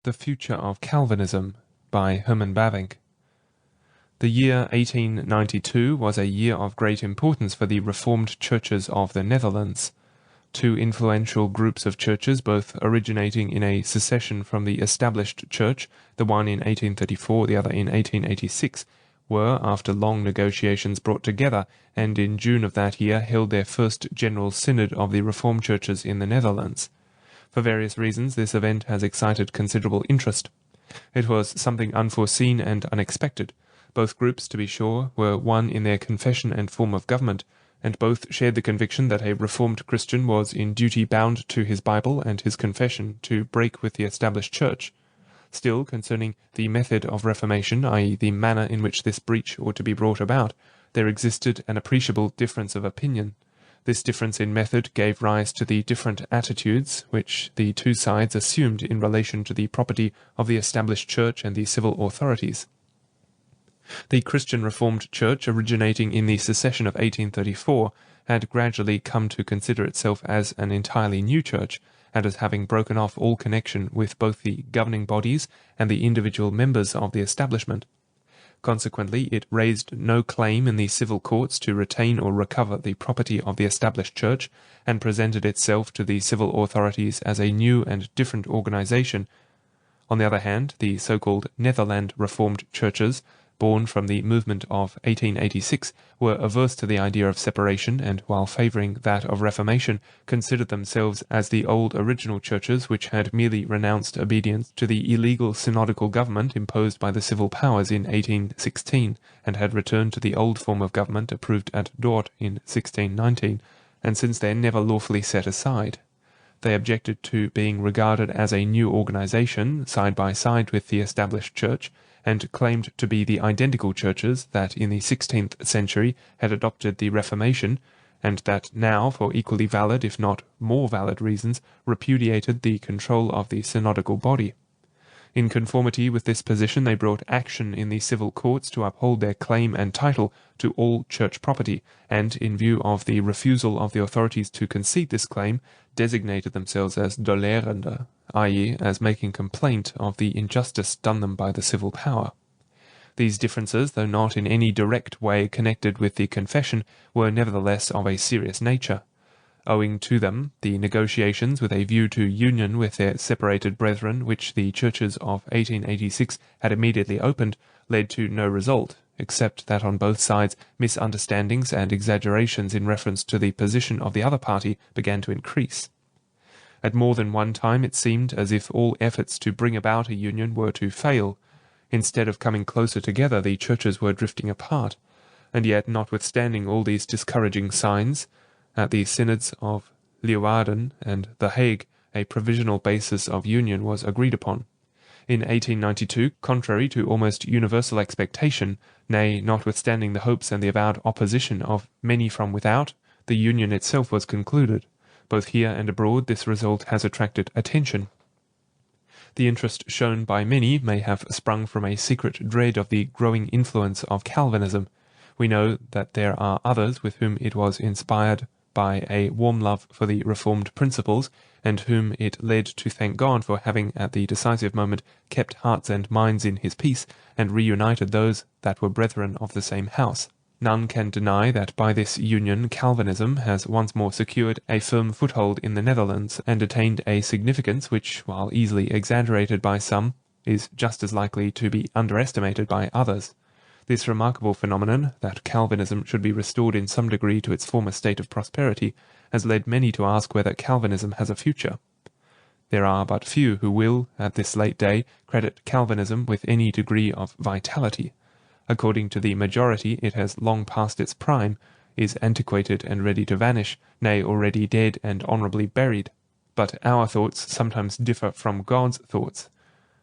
The Future of Calvinism by Herman Bavinck. The year 1892 was a year of great importance for the Reformed churches of the Netherlands. Two influential groups of churches, both originating in a secession from the established church, the one in 1834, the other in 1886, were, after long negotiations, brought together, and in June of that year held their first General Synod of the Reformed churches in the Netherlands. For various reasons, this event has excited considerable interest. It was something unforeseen and unexpected. Both groups, to be sure, were one in their confession and form of government, and both shared the conviction that a Reformed Christian was in duty bound to his Bible and his confession to break with the established church. Still, concerning the method of reformation, i.e. the manner in which this breach ought to be brought about, there existed an appreciable difference of opinion. This difference in method gave rise to the different attitudes which the two sides assumed in relation to the property of the established church and the civil authorities. The Christian Reformed Church, originating in the secession of 1834, had gradually come to consider itself as an entirely new church, and as having broken off all connection with both the governing bodies and the individual members of the establishment. Consequently, it raised no claim in the civil courts to retain or recover the property of the established church, and presented itself to the civil authorities as a new and different organization. On the other hand, the so-called Netherland Reformed churches, born from the movement of 1886, were averse to the idea of separation, and, while favouring that of reformation, considered themselves as the old original churches which had merely renounced obedience to the illegal synodical government imposed by the civil powers in 1816, and had returned to the old form of government approved at Dort in 1619, and since then never lawfully set aside. They objected to being regarded as a new organization, side by side with the established church, and claimed to be the identical churches that in the 16th century had adopted the Reformation, and that now, for equally valid, if not more valid reasons, repudiated the control of the synodical body. In conformity with this position, they brought action in the civil courts to uphold their claim and title to all church property, and, in view of the refusal of the authorities to concede this claim, designated themselves as dolerende, i.e. as making complaint of the injustice done them by the civil power. These differences, though not in any direct way connected with the confession, were nevertheless of a serious nature. Owing to them, the negotiations with a view to union with their separated brethren, which the churches of 1886 had immediately opened, led to no result, except that on both sides misunderstandings and exaggerations in reference to the position of the other party began to increase. At more than one time it seemed as if all efforts to bring about a union were to fail. Instead of coming closer together, the churches were drifting apart, and yet, notwithstanding all these discouraging signs, at the synods of Leeuwarden and The Hague a provisional basis of union was agreed upon. In 1892, contrary to almost universal expectation, nay, notwithstanding the hopes and the avowed opposition of many from without, the union itself was concluded. Both here and abroad this result has attracted attention. The interest shown by many may have sprung from a secret dread of the growing influence of Calvinism. We know that there are others with whom it was inspired by a warm love for the Reformed principles, and whom it led to thank God for having at the decisive moment kept hearts and minds in his peace, and reunited those that were brethren of the same house. None can deny that by this union Calvinism has once more secured a firm foothold in the Netherlands, and attained a significance which, while easily exaggerated by some, is just as likely to be underestimated by others. This remarkable phenomenon, that Calvinism should be restored in some degree to its former state of prosperity, has led many to ask whether Calvinism has a future. There are but few who will, at this late day, credit Calvinism with any degree of vitality. According to the majority, it has long passed its prime, is antiquated and ready to vanish, nay, already dead and honourably buried. But our thoughts sometimes differ from God's thoughts.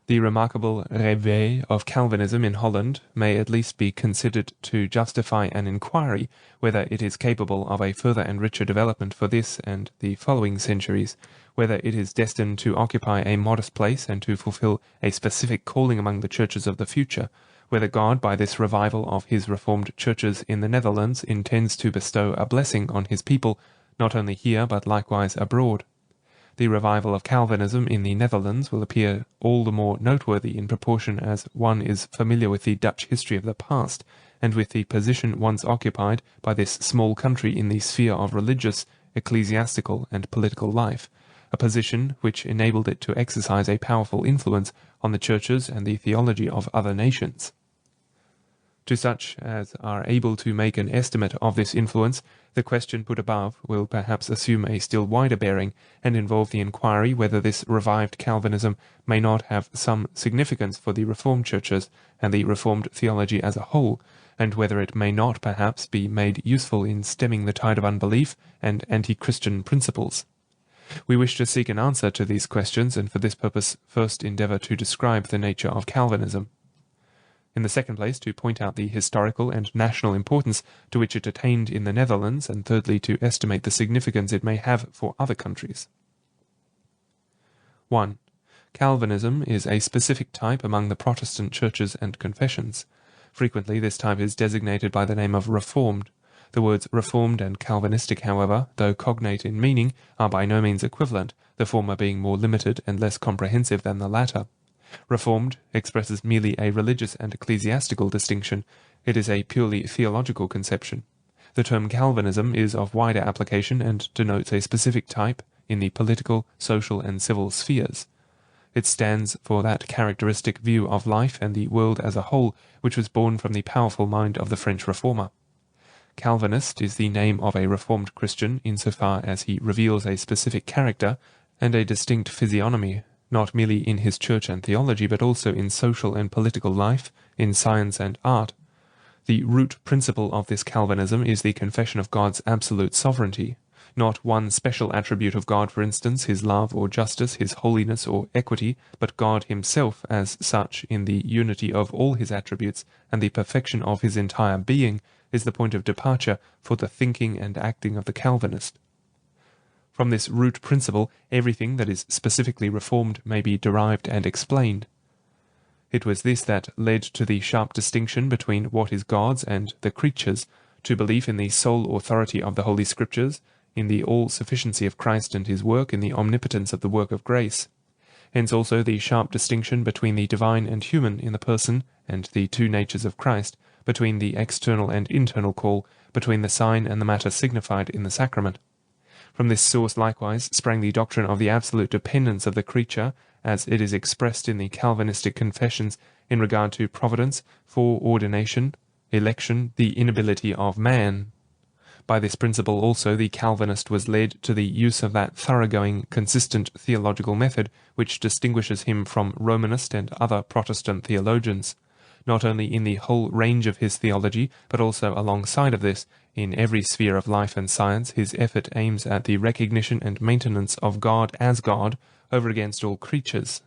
The remarkable réveil of Calvinism in Holland may at least be considered to justify an inquiry whether it is capable of a further and richer development for this and the following centuries, whether it is destined to occupy a modest place and to fulfill a specific calling among the churches of the future, whether God, by this revival of his Reformed churches in the Netherlands, intends to bestow a blessing on his people, not only here but likewise abroad. The revival of Calvinism in the Netherlands will appear all the more noteworthy in proportion as one is familiar with the Dutch history of the past, and with the position once occupied by this small country in the sphere of religious, ecclesiastical, and political life, a position which enabled it to exercise a powerful influence on the churches and the theology of other nations. To such as are able to make an estimate of this influence, the question put above will perhaps assume a still wider bearing, and involve the inquiry whether this revived Calvinism may not have some significance for the Reformed churches and the Reformed theology as a whole, and whether it may not perhaps be made useful in stemming the tide of unbelief and anti-Christian principles. We wish to seek an answer to these questions, and for this purpose first endeavour to describe the nature of Calvinism. In the second place, to point out the historical and national importance to which it attained in the Netherlands, and thirdly, to estimate the significance it may have for other countries. 1. Calvinism is a specific type among the Protestant churches and confessions. Frequently this type is designated by the name of Reformed. The words Reformed and Calvinistic, however, though cognate in meaning, are by no means equivalent, the former being more limited and less comprehensive than the latter. Reformed expresses merely a religious and ecclesiastical distinction. It is a purely theological conception. The term Calvinism is of wider application and denotes a specific type in the political, social, and civil spheres. It stands for that characteristic view of life and the world as a whole which was born from the powerful mind of the French Reformer. Calvinist is the name of a Reformed Christian insofar as he reveals a specific character and a distinct physiognomy, not merely in his church and theology, but also in social and political life, in science and art. The root principle of this Calvinism is the confession of God's absolute sovereignty. Not one special attribute of God, for instance, his love or justice, his holiness or equity, but God himself as such in the unity of all his attributes and the perfection of his entire being is the point of departure for the thinking and acting of the Calvinist. From this root principle, everything that is specifically reformed may be derived and explained. It was this that led to the sharp distinction between what is God's and the creature's, to belief in the sole authority of the Holy Scriptures, in the all-sufficiency of Christ and his work, in the omnipotence of the work of grace. Hence also the sharp distinction between the divine and human in the person and the two natures of Christ, between the external and internal call, between the sign and the matter signified in the sacrament. From this source likewise sprang the doctrine of the absolute dependence of the creature, as it is expressed in the Calvinistic confessions in regard to providence, foreordination, election, the inability of man. By this principle also the Calvinist was led to the use of that thoroughgoing, consistent theological method which distinguishes him from Romanist and other Protestant theologians, not only in the whole range of his theology, but also alongside of this, in every sphere of life and science. His effort aims at the recognition and maintenance of God as God over against all creatures.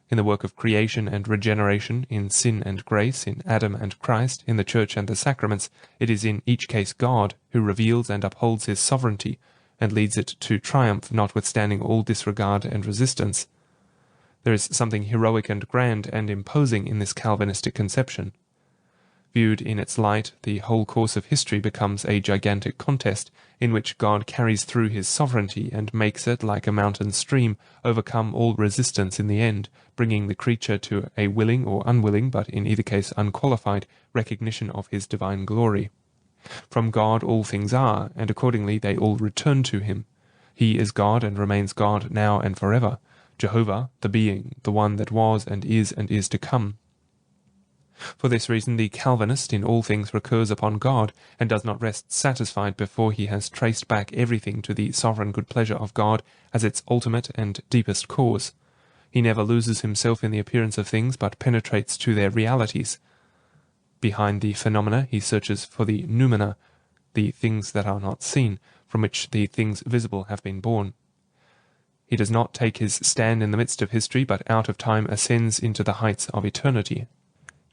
In the work of creation and regeneration, in sin and grace, in Adam and Christ, in the Church and the sacraments, it is in each case God who reveals and upholds his sovereignty, and leads it to triumph notwithstanding all disregard and resistance. There is something heroic and grand and imposing in this Calvinistic conception. Viewed in its light, the whole course of history becomes a gigantic contest in which God carries through his sovereignty and makes it, like a mountain stream, overcome all resistance in the end, bringing the creature to a willing or unwilling, but in either case unqualified, recognition of his divine glory. From God all things are, and accordingly they all return to him. He is God and remains God now and forever. Jehovah, the being, the one that was and is to come. For this reason the Calvinist in all things recurs upon God, and does not rest satisfied before he has traced back everything to the sovereign good pleasure of God as its ultimate and deepest cause. He never loses himself in the appearance of things, but penetrates to their realities. Behind the phenomena he searches for the noumena, the things that are not seen, from which the things visible have been born. He does not take his stand in the midst of history, but out of time ascends into the heights of eternity.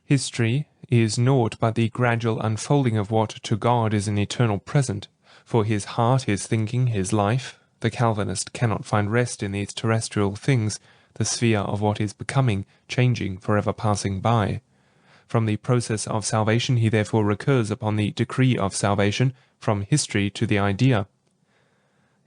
History is naught but the gradual unfolding of what to God is an eternal present. For his heart, his thinking, his life, the Calvinist cannot find rest in these terrestrial things, the sphere of what is becoming, changing, forever passing by. From the process of salvation he therefore recurs upon the decree of salvation, from history to the idea.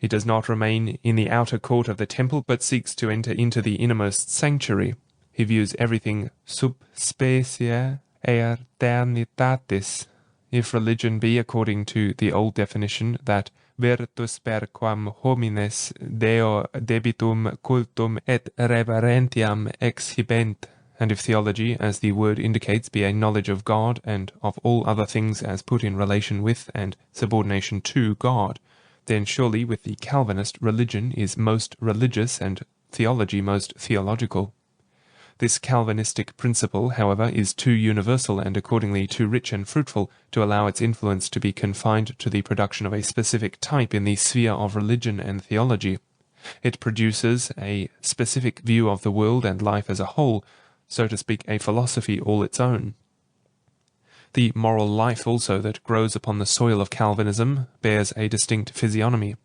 He does not remain in the outer court of the temple, but seeks to enter into the innermost sanctuary. He views everything sub specie aeternitatis. If religion be, according to the old definition, that virtus per quam homines Deo debitum cultum et reverentiam exhibent, and if theology, as the word indicates, be a knowledge of God and of all other things as put in relation with and subordination to God, then surely with the Calvinist religion is most religious and theology most theological. This Calvinistic principle, however, is too universal and accordingly too rich and fruitful to allow its influence to be confined to the production of a specific type in the sphere of religion and theology. It produces a specific view of the world and life as a whole, so to speak, a philosophy all its own. The moral life also that grows upon the soil of Calvinism bears a distinct physiognomy.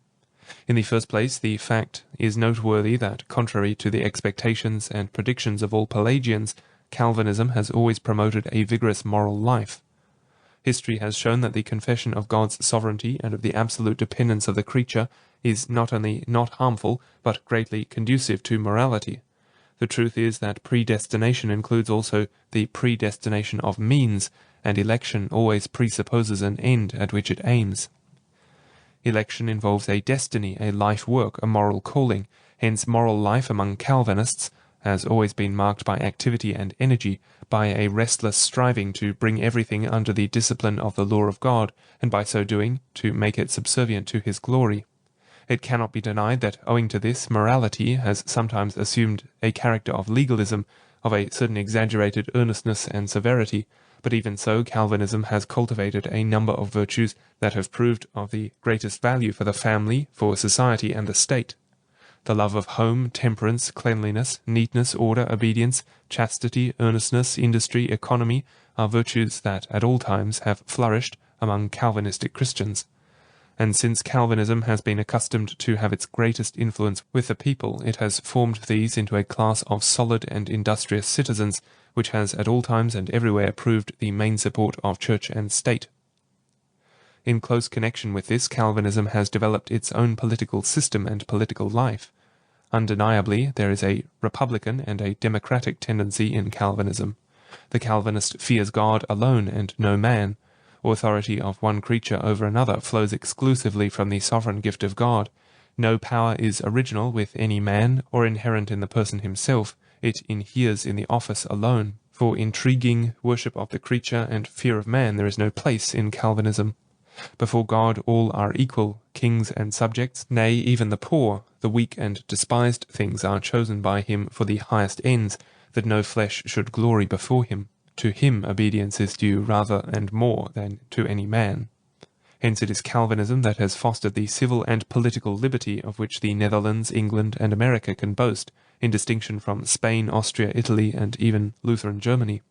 In the first place, the fact is noteworthy that, contrary to the expectations and predictions of all Pelagians, Calvinism has always promoted a vigorous moral life. History has shown that the confession of God's sovereignty and of the absolute dependence of the creature is not only not harmful, but greatly conducive to morality. The truth is that predestination includes also the predestination of means, and election always presupposes an end at which it aims. Election involves a destiny, a life work, a moral calling. Hence moral life among Calvinists has always been marked by activity and energy, by a restless striving to bring everything under the discipline of the law of God, and by so doing to make it subservient to his glory. It cannot be denied that owing to this, morality has sometimes assumed a character of legalism, of a certain exaggerated earnestness and severity, but even so Calvinism has cultivated a number of virtues that have proved of the greatest value for the family, for society and the state. The love of home, temperance, cleanliness, neatness, order, obedience, chastity, earnestness, industry, economy are virtues that at all times have flourished among Calvinistic Christians. And since Calvinism has been accustomed to have its greatest influence with the people, it has formed these into a class of solid and industrious citizens, which has at all times and everywhere proved the main support of church and state. In close connection with this, Calvinism has developed its own political system and political life. Undeniably, there is a republican and a democratic tendency in Calvinism. The Calvinist fears God alone and no man. Authority of one creature over another flows exclusively from the sovereign gift of God. No power is original with any man or inherent in the person himself. It inheres in the office alone. For intriguing, worship of the creature, and fear of man there is no place in Calvinism. Before God all are equal, kings and subjects, nay, even the poor, the weak and despised things are chosen by him for the highest ends, that no flesh should glory before him. To him obedience is due rather and more than to any man. Hence it is Calvinism that has fostered the civil and political liberty of which the Netherlands, England, and America can boast, in distinction from Spain, Austria, Italy, and even Lutheran Germany.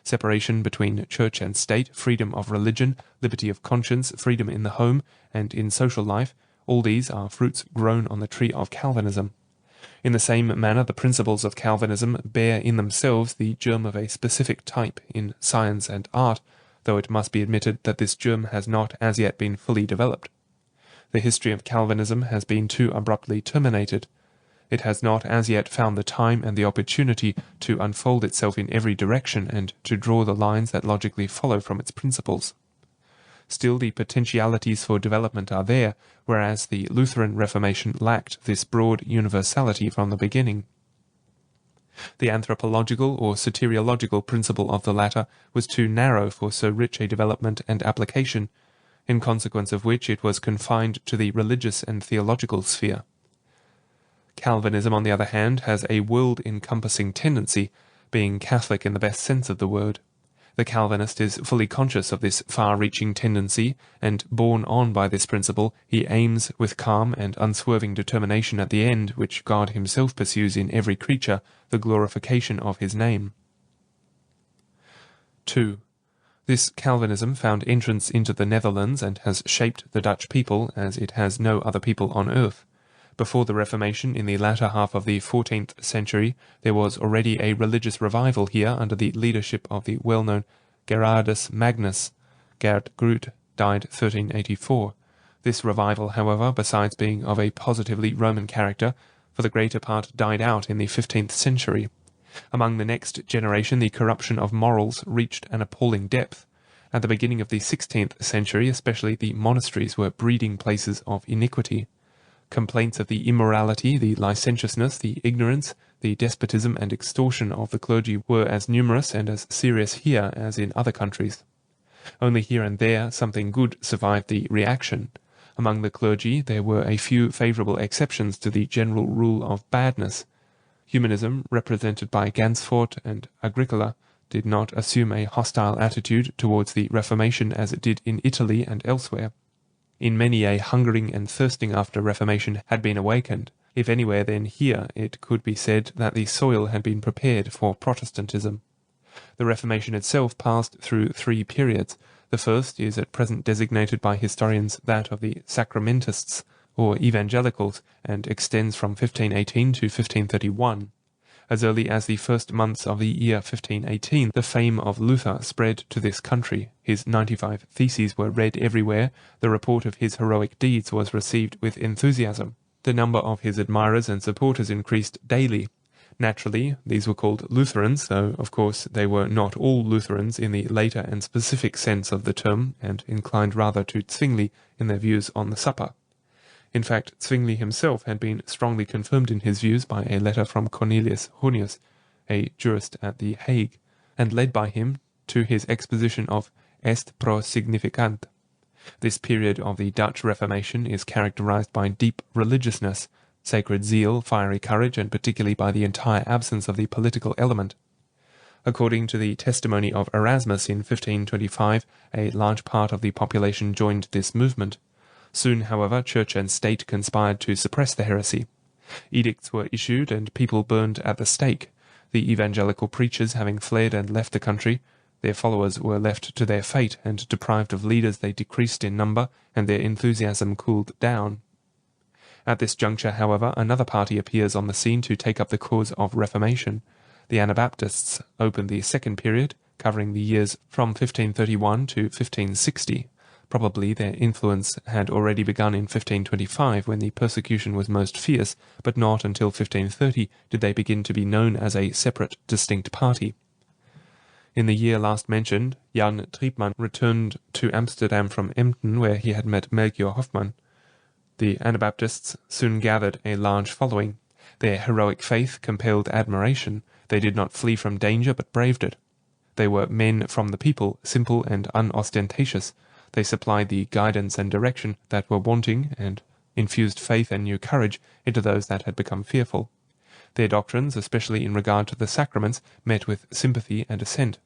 Separation between church and state, freedom of religion, liberty of conscience, freedom in the home, and in social life, all these are fruits grown on the tree of Calvinism. In the same manner, the principles of Calvinism bear in themselves the germ of a specific type in science and art, though it must be admitted that this germ has not as yet been fully developed. The history of Calvinism has been too abruptly terminated. It has not as yet found the time and the opportunity to unfold itself in every direction and to draw the lines that logically follow from its principles. Still, the potentialities for development are there, whereas the Lutheran Reformation lacked this broad universality from the beginning. The anthropological or soteriological principle of the latter was too narrow for so rich a development and application, in consequence of which it was confined to the religious and theological sphere. Calvinism, on the other hand, has a world-encompassing tendency, being Catholic in the best sense of the word. The Calvinist is fully conscious of this far-reaching tendency, and borne on by this principle, he aims with calm and unswerving determination at the end which God himself pursues in every creature, the glorification of his name. 2. This Calvinism found entrance into the Netherlands and has shaped the Dutch people as it has no other people on earth. Before the Reformation, in the latter half of the 14th century, there was already a religious revival here under the leadership of the well-known Gerardus Magnus. Gerd Groot died 1384. This revival, however, besides being of a positively Roman character, for the greater part died out in the 15th century. Among the next generation, the corruption of morals reached an appalling depth. At the beginning of the 16th century, especially, the monasteries were breeding places of iniquity. Complaints of the immorality, the licentiousness, the ignorance, the despotism and extortion of the clergy were as numerous and as serious here as in other countries. Only here and there something good survived the reaction. Among the clergy there were a few favourable exceptions to the general rule of badness. Humanism, represented by Gansfort and Agricola, did not assume a hostile attitude towards the Reformation as it did in Italy and elsewhere. In many a hungering and thirsting after Reformation had been awakened. If anywhere, then here it could be said that the soil had been prepared for Protestantism. The Reformation itself passed through three periods. The first is at present designated by historians that of the Sacramentists, or Evangelicals, and extends from 1518 to 1531. As early as the first months of the year 1518, the fame of Luther spread to this country. His 95 Theses were read everywhere. The report of his heroic deeds was received with enthusiasm. The number of his admirers and supporters increased daily. Naturally, these were called Lutherans, though, of course, they were not all Lutherans in the later and specific sense of the term, and inclined rather to Zwingli in their views on the supper. In fact, Zwingli himself had been strongly confirmed in his views by a letter from Cornelius Hunius, a jurist at The Hague, and led by him to his exposition of Est pro significant. This period of the Dutch Reformation is characterized by deep religiousness, sacred zeal, fiery courage, and particularly by the entire absence of the political element. According to the testimony of Erasmus in 1525, a large part of the population joined this movement. Soon, however, Church and State conspired to suppress the heresy. Edicts were issued and people burned at the stake. The evangelical preachers having fled and left the country, their followers were left to their fate, and deprived of leaders they decreased in number, and their enthusiasm cooled down. At this juncture, however, another party appears on the scene to take up the cause of Reformation. The Anabaptists opened the second period, covering the years from 1531 to 1560. Probably their influence had already begun in 1525, when the persecution was most fierce, but not until 1530 did they begin to be known as a separate, distinct party. In the year last mentioned, Jan Triepman returned to Amsterdam from Emden, where he had met Melchior Hoffmann. The Anabaptists soon gathered a large following. Their heroic faith compelled admiration. They did not flee from danger, but braved it. They were men from the people, simple and unostentatious. They supplied the guidance and direction that were wanting, and infused faith and new courage into those that had become fearful. Their doctrines, especially in regard to the sacraments, met with sympathy and assent.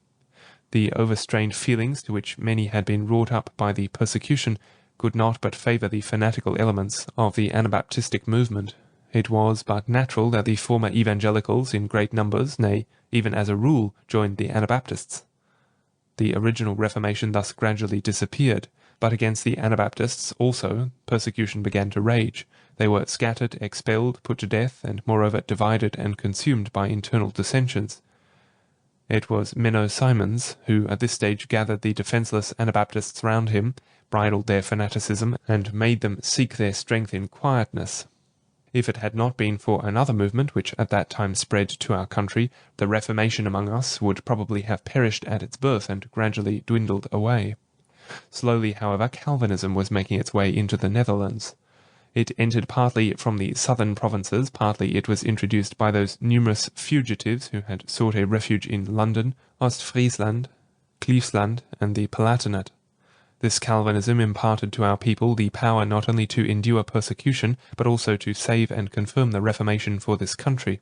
The overstrained feelings to which many had been wrought up by the persecution could not but favour the fanatical elements of the Anabaptistic movement. It was but natural that the former evangelicals in great numbers, nay, even as a rule, joined the Anabaptists. The original Reformation thus gradually disappeared, but against the Anabaptists also persecution began to rage. They were scattered, expelled, put to death, and moreover divided and consumed by internal dissensions. It was Menno Simons who at this stage gathered the defenceless Anabaptists round him, bridled their fanaticism, and made them seek their strength in quietness. If it had not been for another movement which at that time spread to our country, the Reformation among us would probably have perished at its birth and gradually dwindled away. Slowly, however, Calvinism was making its way into the Netherlands. It entered partly from the southern provinces, partly it was introduced by those numerous fugitives who had sought a refuge in London, Ostfriesland, Cleveland, and the Palatinate. This Calvinism imparted to our people the power not only to endure persecution, but also to save and confirm the Reformation for this country.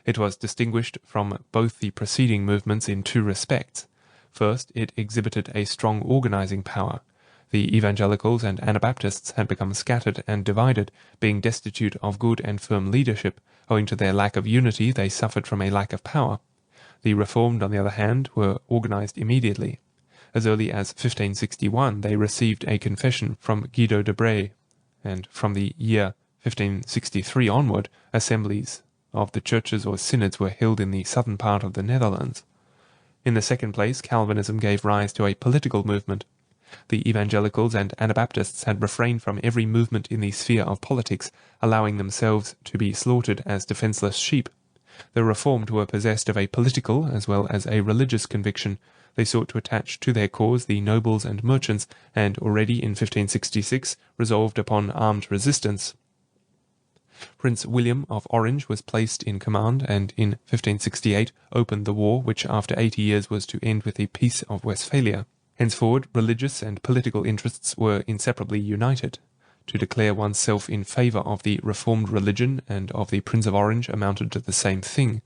It was distinguished from both the preceding movements in two respects. First, it exhibited a strong organizing power. The evangelicals and Anabaptists had become scattered and divided, being destitute of good and firm leadership. Owing to their lack of unity, they suffered from a lack of power. The Reformed, on the other hand, were organized immediately. As early as 1561 they received a confession from Guido de Brès, and from the year 1563 onward, assemblies of the churches or synods were held in the southern part of the Netherlands. In the second place, Calvinism gave rise to a political movement. The evangelicals and Anabaptists had refrained from every movement in the sphere of politics, allowing themselves to be slaughtered as defenceless sheep. The Reformed were possessed of a political as well as a religious conviction. They sought to attach to their cause the nobles and merchants, and already in 1566 resolved upon armed resistance. Prince William of Orange was placed in command, and in 1568 opened the war which after 80 years was to end with the Peace of Westphalia. Henceforward religious and political interests were inseparably united. To declare oneself in favour of the Reformed religion and of the Prince of Orange amounted to the same thing.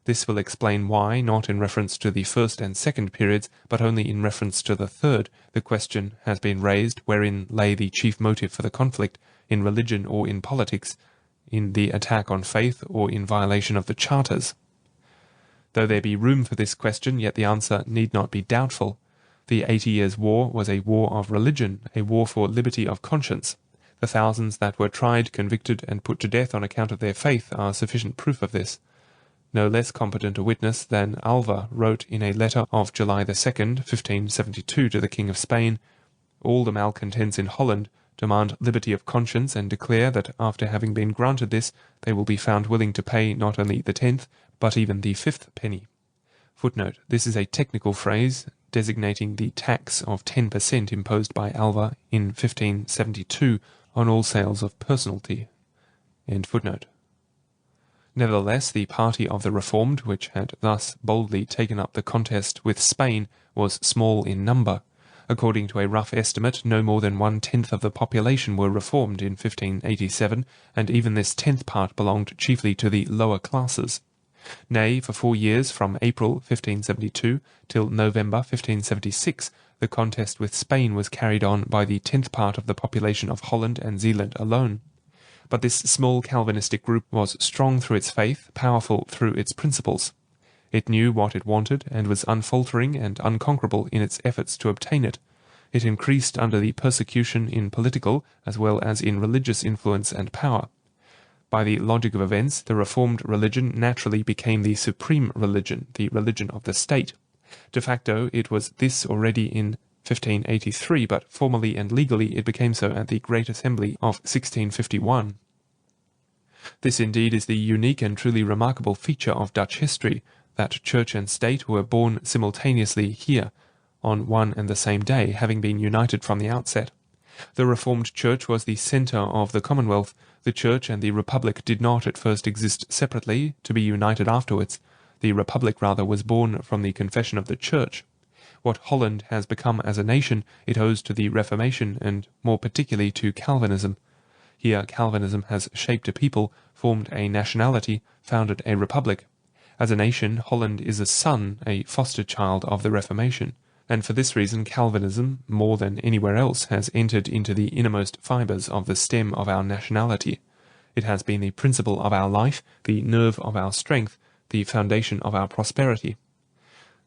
This will explain why, not in reference to the first and second periods, but only in reference to the third, the question has been raised wherein lay the chief motive for the conflict, in religion or in politics, in the attack on faith or in violation of the charters. Though there be room for this question, yet the answer need not be doubtful. The 80 Years' War was a war of religion, a war for liberty of conscience. The thousands that were tried, convicted, and put to death on account of their faith are sufficient proof of this. No less competent a witness than Alva wrote in a letter of July 2nd, 1572 to the King of Spain, "All the malcontents in Holland demand liberty of conscience and declare that after having been granted this, they will be found willing to pay not only the 10th, but even the 5th penny." Footnote: this is a technical phrase designating the tax of 10% imposed by Alva in 1572 on all sales of personalty. End footnote. Nevertheless, the party of the Reformed, which had thus boldly taken up the contest with Spain, was small in number. According to a rough estimate, no more than 1/10 of the population were Reformed in 1587, and even this 10th part belonged chiefly to the lower classes. Nay, for 4 years, from April 1572 till November 1576, the contest with Spain was carried on by the 10th part of the population of Holland and Zealand alone. But this small Calvinistic group was strong through its faith, powerful through its principles. It knew what it wanted, and was unfaltering and unconquerable in its efforts to obtain it. It increased under the persecution in political as well as in religious influence and power. By the logic of events, the Reformed religion naturally became the supreme religion, the religion of the state. De facto, it was this already in 1583, but formally and legally it became so at the Great Assembly of 1651. This indeed is the unique and truly remarkable feature of Dutch history, that church and state were born simultaneously here, on one and the same day, having been united from the outset. The Reformed Church was the centre of the Commonwealth. The Church and the Republic did not at first exist separately, to be united afterwards. The Republic rather was born from the confession of the Church. What Holland has become as a nation it owes to the Reformation, and more particularly to Calvinism. Here Calvinism has shaped a people, formed a nationality, founded a republic. As a nation, Holland is a son, a foster child of the Reformation, and for this reason Calvinism, more than anywhere else, has entered into the innermost fibres of the stem of our nationality. It has been the principle of our life, the nerve of our strength, the foundation of our prosperity.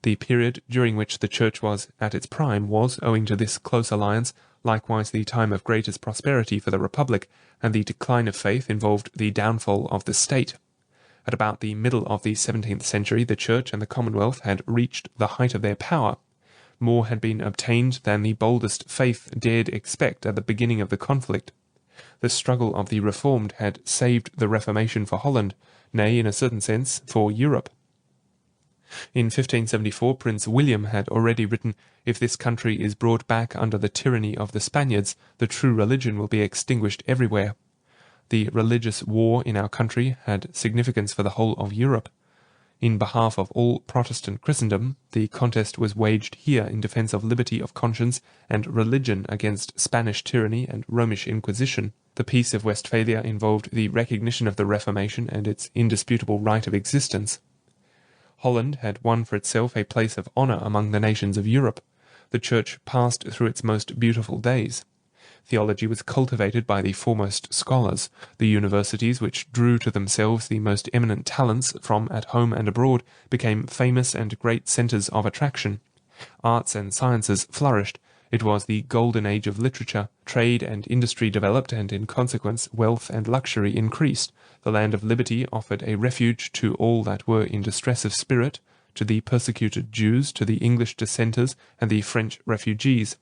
The period during which the Church was at its prime was, owing to this close alliance, likewise the time of greatest prosperity for the Republic, and the decline of faith involved the downfall of the state. At about the middle of the 17th century, the Church and the Commonwealth had reached the height of their power. More had been obtained than the boldest faith dared expect at the beginning of the conflict. The struggle of the Reformed had saved the Reformation for Holland, nay, in a certain sense, for Europe. In 1574 Prince William had already written, "If this country is brought back under the tyranny of the Spaniards, the true religion will be extinguished everywhere." The religious war in our country had significance for the whole of Europe. In behalf of all Protestant Christendom, the contest was waged here in defence of liberty of conscience and religion against Spanish tyranny and Romish Inquisition. The Peace of Westphalia involved the recognition of the Reformation and its indisputable right of existence. Holland had won for itself a place of honour among the nations of Europe. The Church passed through its most beautiful days. Theology was cultivated by the foremost scholars. The universities, which drew to themselves the most eminent talents from at home and abroad, became famous and great centres of attraction. Arts and sciences flourished. It was the golden age of literature. Trade and industry developed, and in consequence wealth and luxury increased. The land of liberty offered a refuge to all that were in distress of spirit, to the persecuted Jews, to the English dissenters, and the French refugees.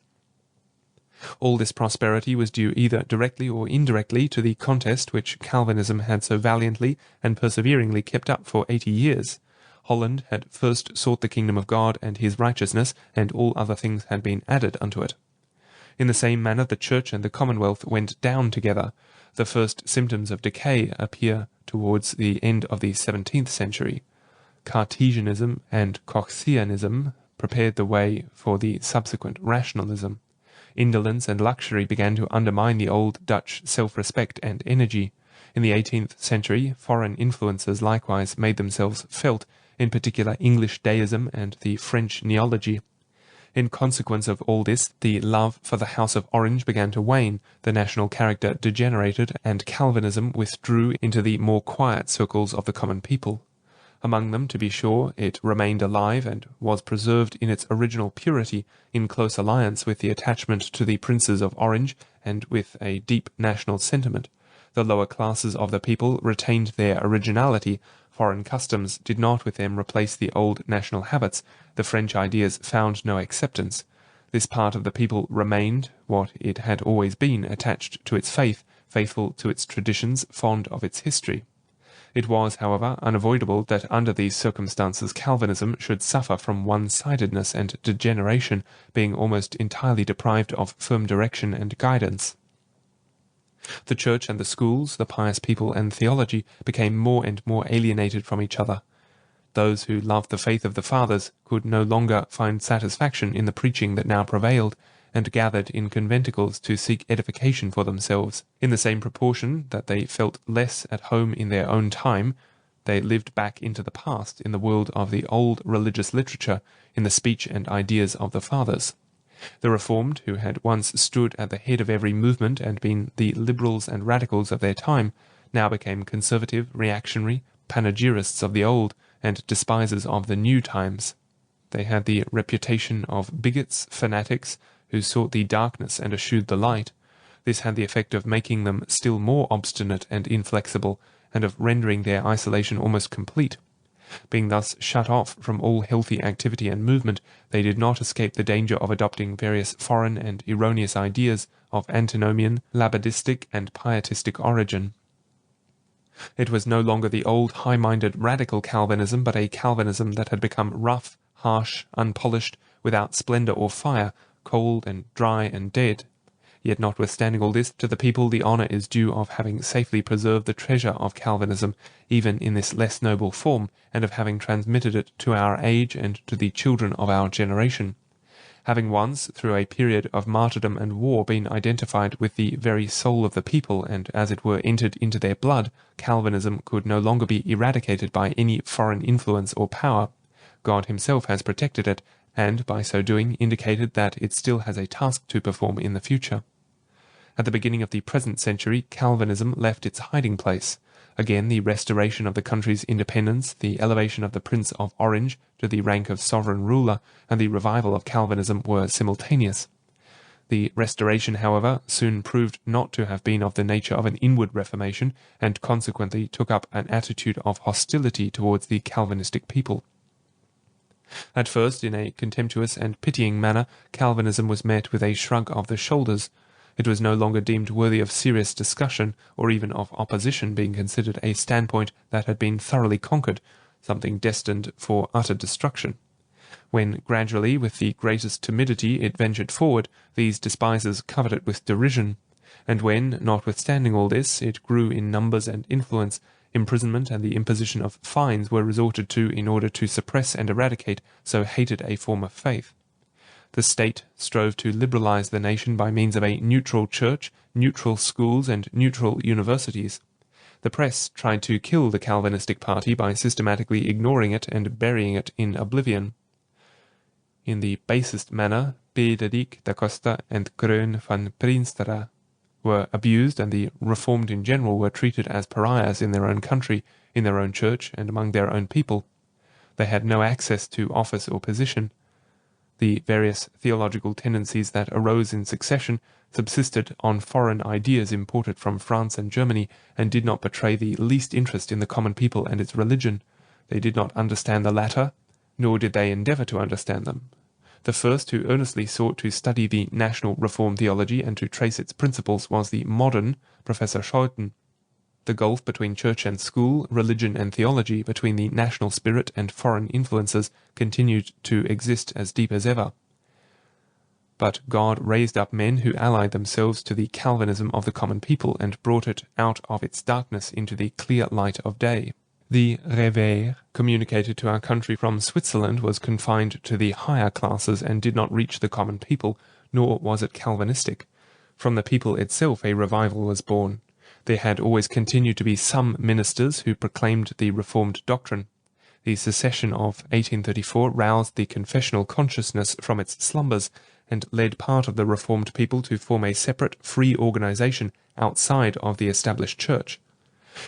All this prosperity was due either directly or indirectly to the contest which Calvinism had so valiantly and perseveringly kept up for 80 years. Holland had first sought the kingdom of God and his righteousness, and all other things had been added unto it. In the same manner the Church and the Commonwealth went down together. The first symptoms of decay appear towards the end of the 17th century. Cartesianism and Coherentianism prepared the way for the subsequent rationalism. Indolence and luxury began to undermine the old Dutch self-respect and energy. In the 18th century, foreign influences likewise made themselves felt, in particular English deism and the French neology. In consequence of all this, the love for the House of Orange began to wane, the national character degenerated, and Calvinism withdrew into the more quiet circles of the common people. Among them, to be sure, it remained alive and was preserved in its original purity, in close alliance with the attachment to the princes of Orange and with a deep national sentiment. The lower classes of the people retained their originality. Foreign customs did not with them replace the old national habits. The French ideas found no acceptance. This part of the people remained what it had always been, attached to its faith, faithful to its traditions, fond of its history. It was, however, unavoidable that under these circumstances Calvinism should suffer from one-sidedness and degeneration, being almost entirely deprived of firm direction and guidance. The Church and the schools, the pious people and theology, became more and more alienated from each other. Those who loved the faith of the fathers could no longer find satisfaction in the preaching that now prevailed, and gathered in conventicles to seek edification for themselves. In the same proportion that they felt less at home in their own time, they lived back into the past, in the world of the old religious literature, in the speech and ideas of the fathers. The Reformed, who had once stood at the head of every movement and been the liberals and radicals of their time, now became conservative, reactionary, panegyrists of the old, and despisers of the new times. They had the reputation of bigots, fanatics, who sought the darkness and eschewed the light. This had the effect of making them still more obstinate and inflexible, and of rendering their isolation almost complete. Being thus shut off from all healthy activity and movement, they did not escape the danger of adopting various foreign and erroneous ideas of antinomian, labadistic, and pietistic origin. It was no longer the old high-minded radical Calvinism, but a Calvinism that had become rough, harsh, unpolished, without splendour or fire, cold and dry and dead. Yet notwithstanding all this, to the people the honour is due of having safely preserved the treasure of Calvinism, even in this less noble form, and of having transmitted it to our age and to the children of our generation. Having once, through a period of martyrdom and war, been identified with the very soul of the people, and as it were entered into their blood, Calvinism could no longer be eradicated by any foreign influence or power. God himself has protected it, and by so doing indicated that it still has a task to perform in the future. At the beginning of the present century, Calvinism left its hiding place. Again, the restoration of the country's independence, the elevation of the Prince of Orange to the rank of sovereign ruler, and the revival of Calvinism were simultaneous. The restoration, however, soon proved not to have been of the nature of an inward reformation, and consequently took up an attitude of hostility towards the Calvinistic people. At first, in a contemptuous and pitying manner, Calvinism was met with a shrug of the shoulders. It was no longer deemed worthy of serious discussion, or even of opposition, being considered a standpoint that had been thoroughly conquered, something destined for utter destruction. When gradually, with the greatest timidity, it ventured forward, these despisers covered it with derision. And when, notwithstanding all this, it grew in numbers and influence, imprisonment and the imposition of fines were resorted to in order to suppress and eradicate so hated a form of faith. The state strove to liberalize the nation by means of a neutral church, neutral schools, and neutral universities. The press tried to kill the Calvinistic party by systematically ignoring it and burying it in oblivion. In the basest manner, Bederik da Costa and Kroon van Prinsterer were abused, and the Reformed in general were treated as pariahs in their own country, in their own church, and among their own people. They had no access to office or position. The various theological tendencies that arose in succession subsisted on foreign ideas imported from France and Germany, and did not betray the least interest in the common people and its religion. They did not understand the latter, nor did they endeavour to understand them. The first who earnestly sought to study the national Reformed theology and to trace its principles was the modern Professor Schouten. The gulf between church and school, religion and theology, between the national spirit and foreign influences, continued to exist as deep as ever. But God raised up men who allied themselves to the Calvinism of the common people and brought it out of its darkness into the clear light of day. The Réveil, communicated to our country from Switzerland, was confined to the higher classes and did not reach the common people, nor was it Calvinistic. From the people itself a revival was born. There had always continued to be some ministers who proclaimed the Reformed doctrine. The secession of 1834 roused the confessional consciousness from its slumbers and led part of the Reformed people to form a separate, free organization outside of the established church.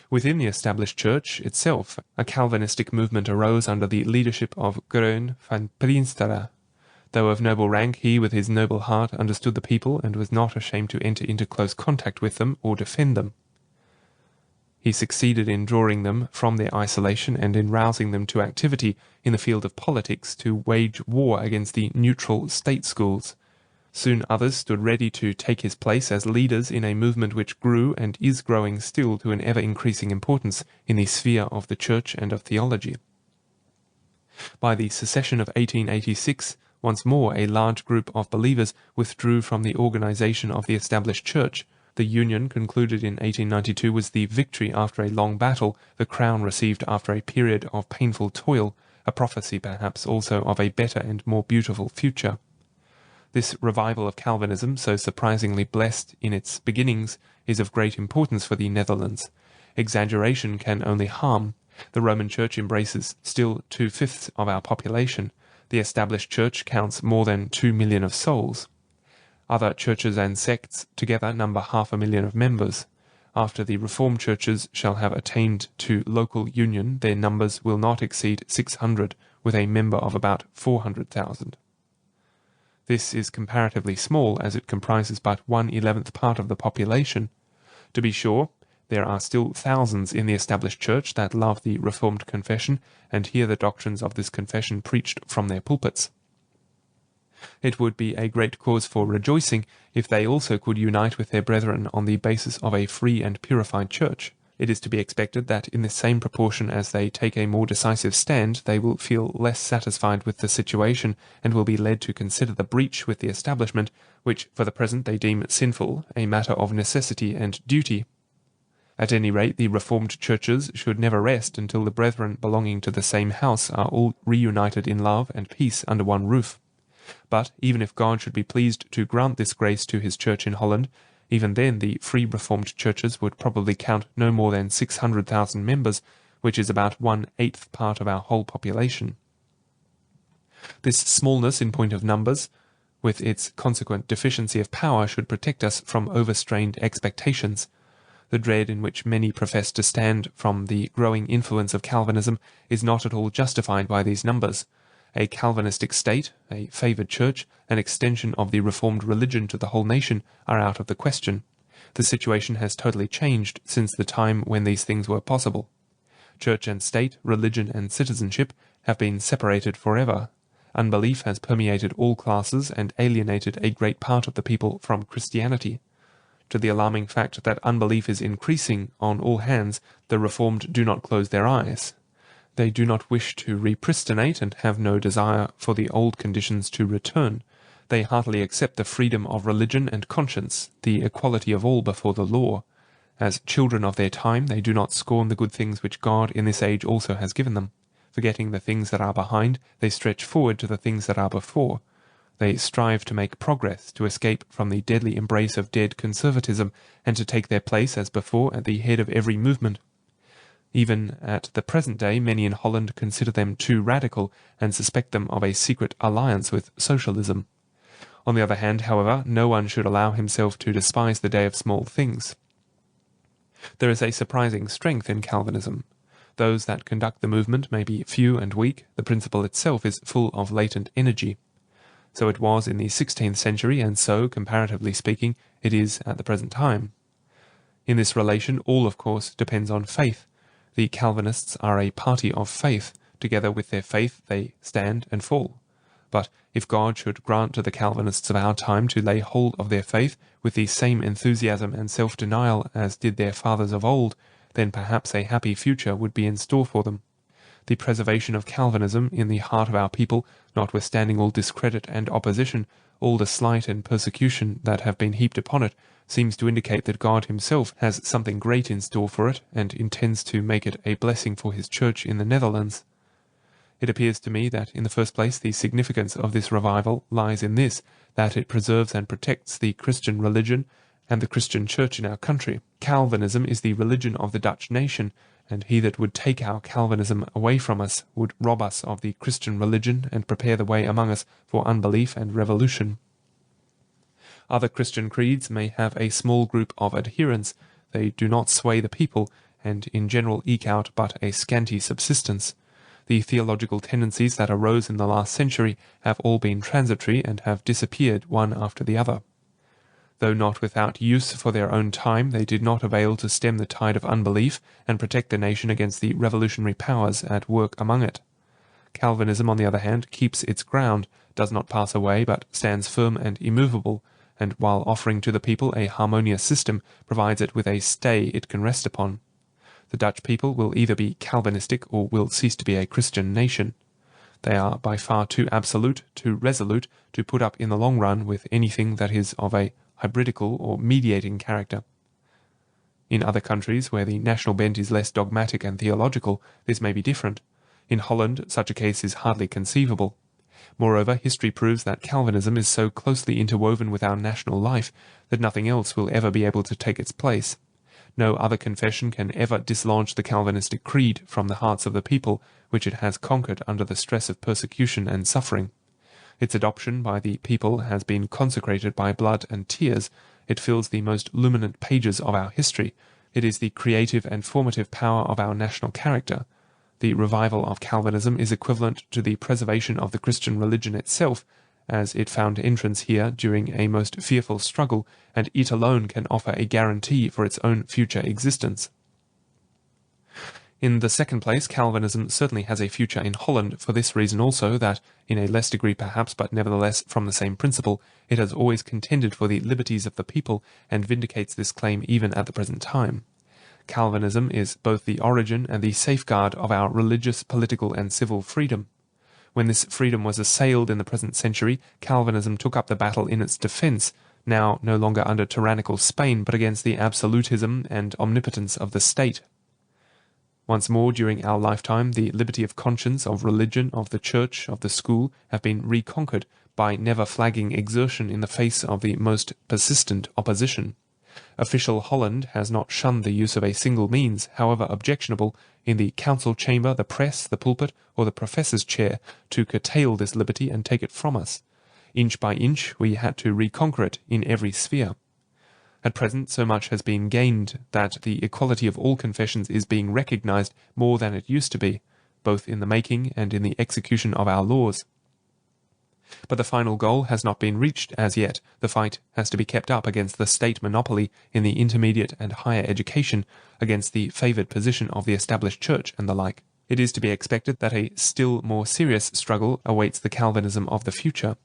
Within the established church itself, a Calvinistic movement arose under the leadership of Groen van Prinsterer. Though of noble rank, he, with his noble heart, understood the people and was not ashamed to enter into close contact with them or defend them. He succeeded in drawing them from their isolation and in rousing them to activity in the field of politics to wage war against the neutral state schools. Soon others stood ready to take his place as leaders in a movement which grew and is growing still to an ever-increasing importance in the sphere of the church and of theology. By the secession of 1886, once more a large group of believers withdrew from the organization of the established church. The union concluded in 1892 was the victory after a long battle, the crown received after a period of painful toil, a prophecy perhaps also of a better and more beautiful future. This revival of Calvinism, so surprisingly blessed in its beginnings, is of great importance for the Netherlands. Exaggeration can only harm. The Roman Church embraces still 2/5 of our population. The established church counts more than 2 million of souls. Other churches and sects together number 500,000 of members. After the Reformed churches shall have attained to local union, their numbers will not exceed 600, with a member of about 400,000. This is comparatively small, as it comprises but 1/11th part of the population. To be sure, there are still thousands in the established church that love the Reformed confession and hear the doctrines of this confession preached from their pulpits. It would be a great cause for rejoicing if they also could unite with their brethren on the basis of a free and purified church. It is to be expected that in the same proportion as they take a more decisive stand, they will feel less satisfied with the situation and will be led to consider the breach with the establishment, which for the present they deem sinful, a matter of necessity and duty. At any rate, the Reformed churches should never rest until the brethren belonging to the same house are all reunited in love and peace under one roof. But even if God should be pleased to grant this grace to his church in Holland, even then the free Reformed churches would probably count no more than 600,000 members, which is about 1/8th part of our whole population. This smallness in point of numbers, with its consequent deficiency of power, should protect us from overstrained expectations. The dread in which many profess to stand from the growing influence of Calvinism is not at all justified by these numbers. A Calvinistic state, a favoured church, an extension of the Reformed religion to the whole nation are out of the question. The situation has totally changed since the time when these things were possible. Church and state, religion and citizenship have been separated forever. Unbelief has permeated all classes and alienated a great part of the people from Christianity. To the alarming fact that unbelief is increasing on all hands, the Reformed do not close their eyes. They do not wish to repristinate and have no desire for the old conditions to return. They heartily accept the freedom of religion and conscience, the equality of all before the law. As children of their time, they do not scorn the good things which God in this age also has given them. Forgetting the things that are behind, they stretch forward to the things that are before. They strive to make progress, to escape from the deadly embrace of dead conservatism, and to take their place as before at the head of every movement. Even at the present day, many in Holland consider them too radical and suspect them of a secret alliance with socialism. On the other hand, however, no one should allow himself to despise the day of small things. There is a surprising strength in Calvinism. Those that conduct the movement may be few and weak, the principle itself is full of latent energy. So it was in the 16th century, and so, comparatively speaking, it is at the present time. In this relation, all, of course, depends on faith. The Calvinists are a party of faith. Together with their faith they stand and fall. But if God should grant to the Calvinists of our time to lay hold of their faith with the same enthusiasm and self-denial as did their fathers of old, then perhaps a happy future would be in store for them. The preservation of Calvinism in the heart of our people, notwithstanding all discredit and opposition, all the slight and persecution that have been heaped upon it, seems to indicate that God himself has something great in store for it, and intends to make it a blessing for his church in the Netherlands. It appears to me that, in the first place, the significance of this revival lies in this, that it preserves and protects the Christian religion and the Christian church in our country. Calvinism is the religion of the Dutch nation, and he that would take our Calvinism away from us would rob us of the Christian religion and prepare the way among us for unbelief and revolution. Other Christian creeds may have a small group of adherents. They do not sway the people, and in general eke out but a scanty subsistence. The theological tendencies that arose in the last century have all been transitory and have disappeared one after the other. Though not without use for their own time, they did not avail to stem the tide of unbelief and protect the nation against the revolutionary powers at work among it. Calvinism, on the other hand, keeps its ground, does not pass away, but stands firm and immovable, and while offering to the people a harmonious system, provides it with a stay it can rest upon. The Dutch people will either be Calvinistic or will cease to be a Christian nation. They are by far too absolute, too resolute, to put up in the long run with anything that is of a hybridical or mediating character. In other countries, where the national bent is less dogmatic and theological, this may be different. In Holland, such a case is hardly conceivable. Moreover, history proves that Calvinism is so closely interwoven with our national life that nothing else will ever be able to take its place. No other confession can ever dislodge the Calvinistic creed from the hearts of the people, which it has conquered under the stress of persecution and suffering. Its adoption by the people has been consecrated by blood and tears. It fills the most luminant pages of our history. It is the creative and formative power of our national character. The revival of Calvinism is equivalent to the preservation of the Christian religion itself, as it found entrance here during a most fearful struggle, and it alone can offer a guarantee for its own future existence. In the second place, Calvinism certainly has a future in Holland, for this reason also, that, in a less degree perhaps, but nevertheless from the same principle, it has always contended for the liberties of the people, and vindicates this claim even at the present time. Calvinism is both the origin and the safeguard of our religious, political, and civil freedom. When this freedom was assailed in the present century, Calvinism took up the battle in its defence, now no longer under tyrannical Spain, but against the absolutism and omnipotence of the state. Once more during our lifetime, the liberty of conscience, of religion, of the church, of the school, have been reconquered by never-flagging exertion in the face of the most persistent opposition. Official Holland has not shunned the use of a single means, however objectionable, in the council chamber, the press, the pulpit, or the professor's chair, to curtail this liberty and take it from us. Inch by inch we had to reconquer it in every sphere. At present so much has been gained that the equality of all confessions is being recognized more than it used to be, both in the making and in the execution of our laws. But the final goal has not been reached as yet. The fight has to be kept up against the state monopoly in the intermediate and higher education, against the favoured position of the established church and the like. It is to be expected that a still more serious struggle awaits the Calvinism of the future.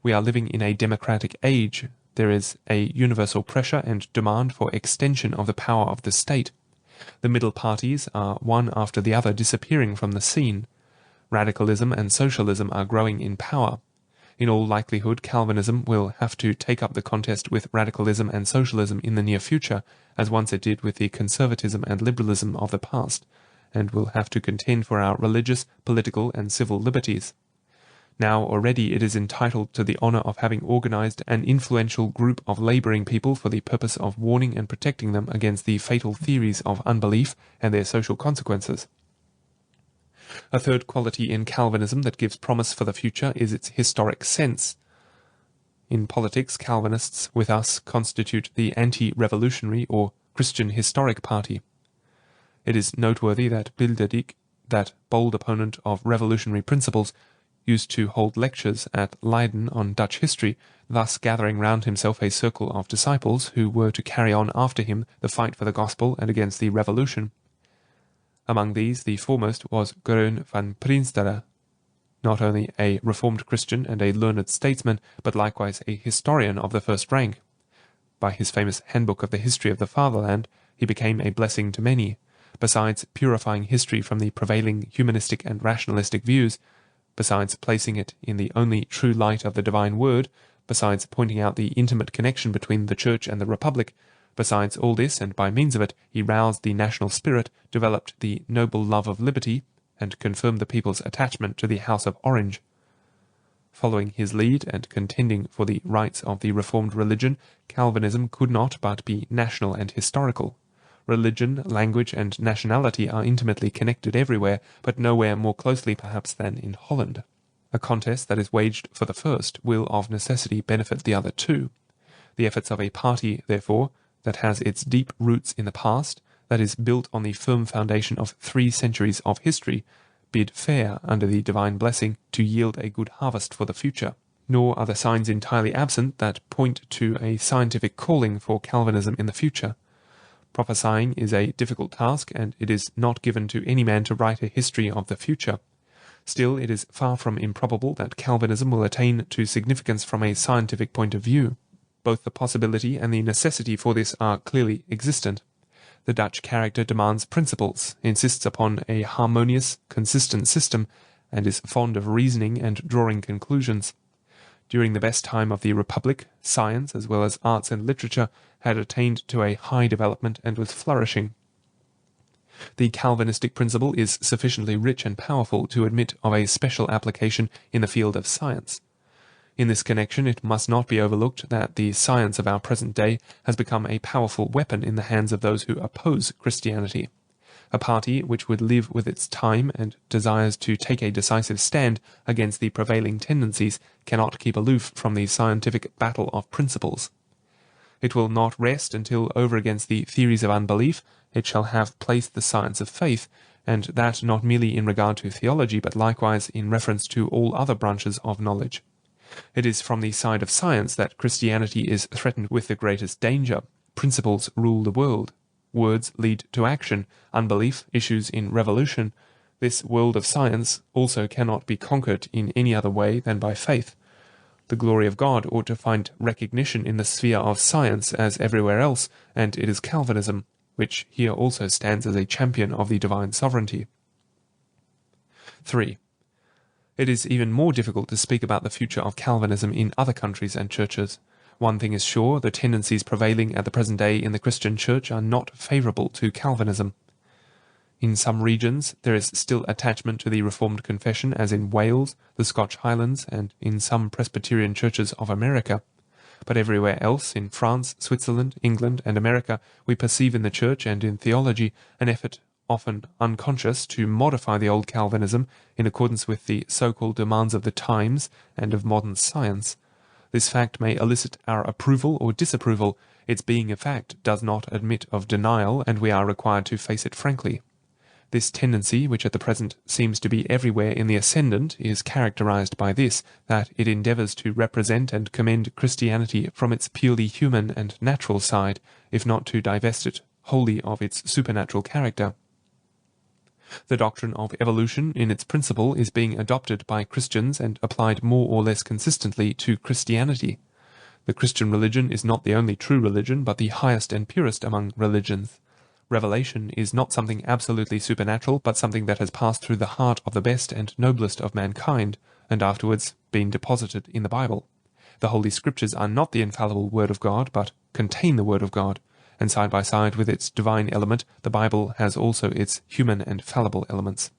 We are living in a democratic age. There is a universal pressure and demand for extension of the power of the state. The middle parties are one after the other disappearing from the scene. Radicalism and socialism are growing in power. In all likelihood, Calvinism will have to take up the contest with radicalism and socialism in the near future, as once it did with the conservatism and liberalism of the past, and will have to contend for our religious, political, and civil liberties. Now already it is entitled to the honour of having organised an influential group of labouring people for the purpose of warning and protecting them against the fatal theories of unbelief and their social consequences. A third quality in Calvinism that gives promise for the future is its historic sense. In politics, Calvinists, with us, constitute the anti-revolutionary or Christian historic party. It is noteworthy that Bilderdijk, that bold opponent of revolutionary principles, used to hold lectures at Leiden on Dutch history, thus gathering round himself a circle of disciples who were to carry on after him the fight for the gospel and against the revolution. Among these, the foremost was Groen van Prinsterer. not only a Reformed Christian and a learned statesman, but likewise a historian of the first rank. By his famous Handbook of the History of the Fatherland, he became a blessing to many, besides purifying history from the prevailing humanistic and rationalistic views, besides placing it in the only true light of the divine word, besides pointing out the intimate connection between the Church and the Republic. Besides all this, and by means of it, he roused the national spirit, developed the noble love of liberty, and confirmed the people's attachment to the House of Orange. Following his lead and contending for the rights of the Reformed religion, Calvinism could not but be national and historical. Religion, language, and nationality are intimately connected everywhere, but nowhere more closely perhaps than in Holland. A contest that is waged for the first will of necessity benefit the other too. The efforts of a party, therefore, that has its deep roots in the past, that is built on the firm foundation of 3 centuries of history, bid fair, under the divine blessing, to yield a good harvest for the future. Nor are the signs entirely absent that point to a scientific calling for Calvinism in the future. Prophesying is a difficult task, and it is not given to any man to write a history of the future. Still, it is far from improbable that Calvinism will attain to significance from a scientific point of view. Both the possibility and the necessity for this are clearly existent. The Dutch character demands principles, insists upon a harmonious, consistent system, and is fond of reasoning and drawing conclusions. During the best time of the Republic, science, as well as arts and literature, had attained to a high development and was flourishing. The Calvinistic principle is sufficiently rich and powerful to admit of a special application in the field of science. In this connection, it must not be overlooked that the science of our present day has become a powerful weapon in the hands of those who oppose Christianity. A party which would live with its time and desires to take a decisive stand against the prevailing tendencies cannot keep aloof from the scientific battle of principles. It will not rest until over against the theories of unbelief it shall have placed the science of faith, and that not merely in regard to theology, but likewise in reference to all other branches of knowledge. It is from the side of science that Christianity is threatened with the greatest danger. Principles rule the world. Words lead to action. Unbelief issues in revolution. This world of science also cannot be conquered in any other way than by faith. The glory of God ought to find recognition in the sphere of science as everywhere else, and it is Calvinism, which here also stands as a champion of the divine sovereignty. 3. It is even more difficult to speak about the future of Calvinism in other countries and churches. One thing is sure, the tendencies prevailing at the present day in the Christian church are not favourable to Calvinism. In some regions there is still attachment to the Reformed confession, as in Wales, the Scotch Highlands, and in some Presbyterian churches of America. But everywhere else, in France, Switzerland, England, and America, we perceive in the church and in theology an effort, often unconscious, to modify the old Calvinism in accordance with the so-called demands of the times and of modern science. This fact may elicit our approval or disapproval. Its being a fact does not admit of denial, and we are required to face it frankly. This tendency, which at the present seems to be everywhere in the ascendant, is characterized by this, that it endeavours to represent and commend Christianity from its purely human and natural side, if not to divest it wholly of its supernatural character. The doctrine of evolution in its principle is being adopted by Christians and applied more or less consistently to Christianity. The Christian religion is not the only true religion, but the highest and purest among religions. Revelation is not something absolutely supernatural, but something that has passed through the heart of the best and noblest of mankind, and afterwards been deposited in the Bible. The Holy Scriptures are not the infallible Word of God, but contain the Word of God, and side by side with its divine element, the Bible has also its human and fallible elements.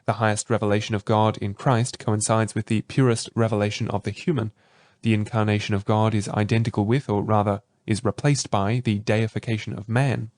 The highest revelation of God in Christ coincides with the purest revelation of the human. The incarnation of God is identical with, or rather is replaced by, the deification of man.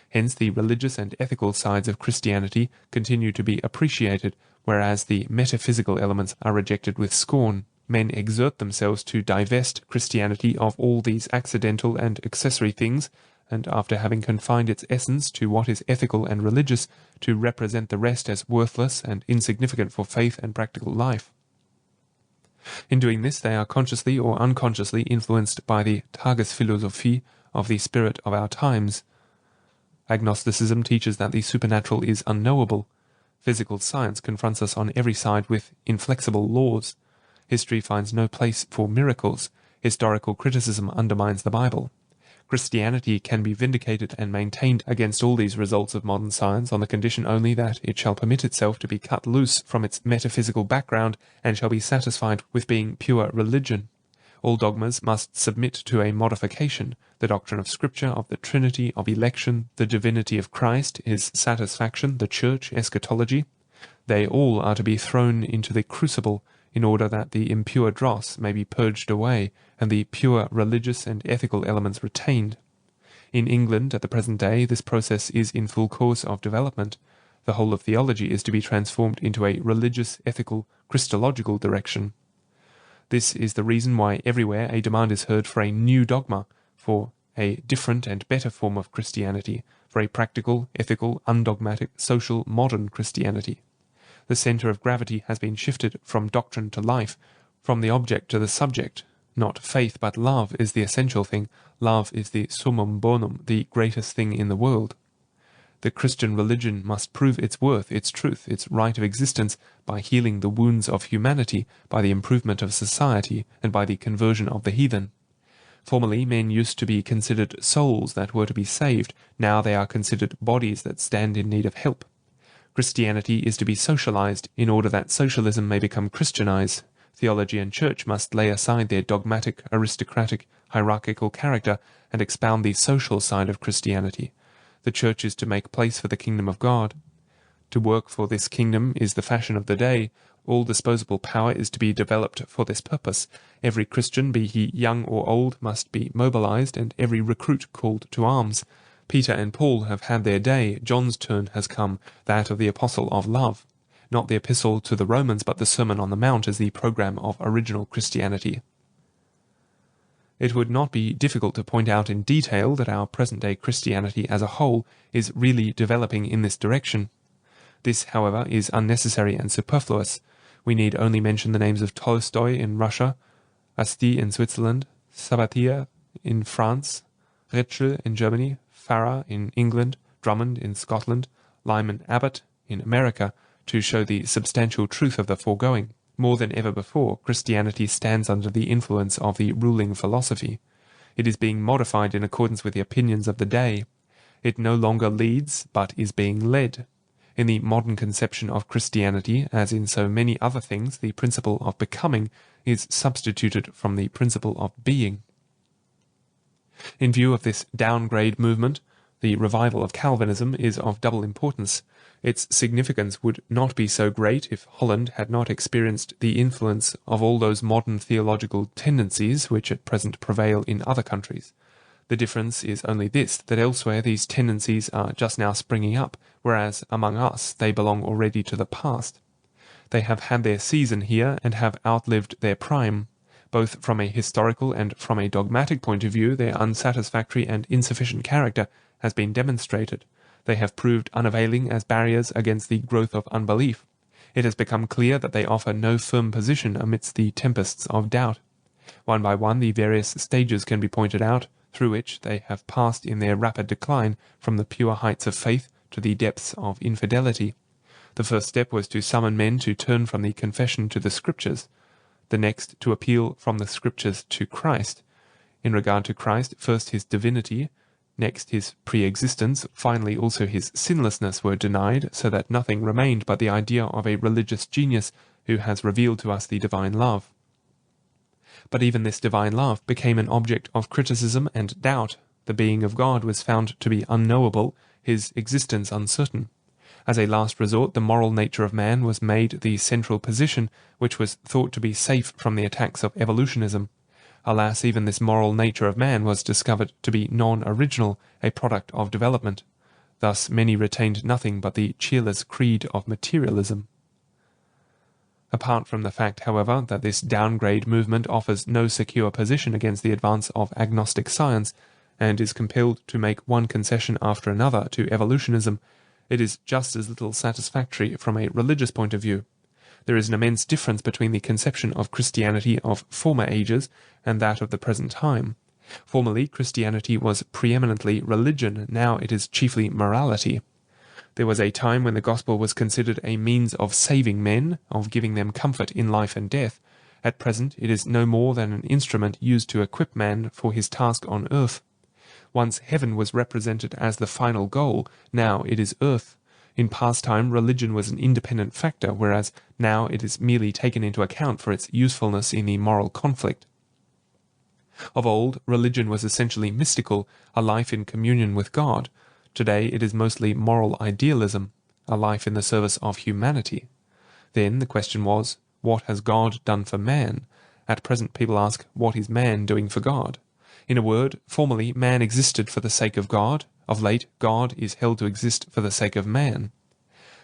Hence the religious and ethical sides of Christianity continue to be appreciated, whereas the metaphysical elements are rejected with scorn. Men exert themselves to divest Christianity of all these accidental and accessory things, and after having confined its essence to what is ethical and religious, to represent the rest as worthless and insignificant for faith and practical life. In doing this, they are consciously or unconsciously influenced by the Tagesphilosophie of the spirit of our times. Agnosticism teaches that the supernatural is unknowable. Physical science confronts us on every side with inflexible laws. History finds no place for miracles. Historical criticism undermines the Bible. Christianity can be vindicated and maintained against all these results of modern science on the condition only that it shall permit itself to be cut loose from its metaphysical background and shall be satisfied with being pure religion. All dogmas must submit to a modification. The doctrine of Scripture, of the Trinity, of election, the divinity of Christ, his satisfaction, the Church, eschatology. They all are to be thrown into the crucible in order that the impure dross may be purged away and the pure religious and ethical elements retained. In England at the present day this process is in full course of development. The whole of theology is to be transformed into a religious, ethical, Christological direction. This is the reason why everywhere a demand is heard for a new dogma, for a different and better form of Christianity, for a practical, ethical, undogmatic, social, modern Christianity. The centre of gravity has been shifted from doctrine to life, from the object to the subject. Not faith but love is the essential thing. Love is the summum bonum, the greatest thing in the world. The Christian religion must prove its worth, its truth, its right of existence by healing the wounds of humanity, by the improvement of society, and by the conversion of the heathen. Formerly men used to be considered souls that were to be saved. Now they are considered bodies that stand in need of help. Christianity is to be socialized in order that socialism may become Christianized. Theology and church must lay aside their dogmatic, aristocratic, hierarchical character and expound the social side of Christianity. The church is to make place for the kingdom of God. To work for this kingdom is the fashion of the day. All disposable power is to be developed for this purpose. Every Christian, be he young or old, must be mobilized, and every recruit called to arms. Peter and Paul have had their day. John's turn has come, that of the apostle of love. Not the epistle to the Romans, but the Sermon on the Mount is the program of original Christianity. It would not be difficult to point out in detail that our present-day Christianity as a whole is really developing in this direction. This, however, is unnecessary and superfluous. We need only mention the names of Tolstoy in Russia, Asti in Switzerland, Sabatier in France, Ritschl in Germany, Farrar in England, Drummond in Scotland, Lyman Abbott in America, to show the substantial truth of the foregoing. More than ever before, Christianity stands under the influence of the ruling philosophy. It is being modified in accordance with the opinions of the day. It no longer leads, but is being led. In the modern conception of Christianity, as in so many other things, the principle of becoming is substituted from the principle of being. In view of this downgrade movement, the revival of Calvinism is of double importance. Its significance would not be so great if Holland had not experienced the influence of all those modern theological tendencies which at present prevail in other countries. The difference is only this, that elsewhere these tendencies are just now springing up, whereas among us they belong already to the past. They have had their season here and have outlived their prime. Both from a historical and from a dogmatic point of view, their unsatisfactory and insufficient character has been demonstrated. They have proved unavailing as barriers against the growth of unbelief. It has become clear that they offer no firm position amidst the tempests of doubt. One by one the various stages can be pointed out, through which they have passed in their rapid decline from the pure heights of faith to the depths of infidelity. The first step was to summon men to turn from the confession to the Scriptures. The next, to appeal from the Scriptures to Christ. In regard to Christ, first his divinity, next his pre-existence, finally also his sinlessness were denied, so that nothing remained but the idea of a religious genius who has revealed to us the divine love. But even this divine love became an object of criticism and doubt. The being of God was found to be unknowable, his existence uncertain. As a last resort, the moral nature of man was made the central position, which was thought to be safe from the attacks of evolutionism. Alas, even this moral nature of man was discovered to be non-original, a product of development. Thus many retained nothing but the cheerless creed of materialism. Apart from the fact, however, that this downgrade movement offers no secure position against the advance of agnostic science, and is compelled to make one concession after another to evolutionism, it is just as little satisfactory from a religious point of view. There is an immense difference between the conception of Christianity of former ages and that of the present time. Formerly, Christianity was preeminently religion, now it is chiefly morality. There was a time when the gospel was considered a means of saving men, of giving them comfort in life and death. At present, it is no more than an instrument used to equip man for his task on earth. Once heaven was represented as the final goal, now it is earth. In past time, religion was an independent factor, whereas now it is merely taken into account for its usefulness in the moral conflict. Of old, religion was essentially mystical, a life in communion with God. Today it is mostly moral idealism, a life in the service of humanity. Then the question was, what has God done for man? At present people ask, what is man doing for God? In a word, formerly man existed for the sake of God. Of late, God is held to exist for the sake of man.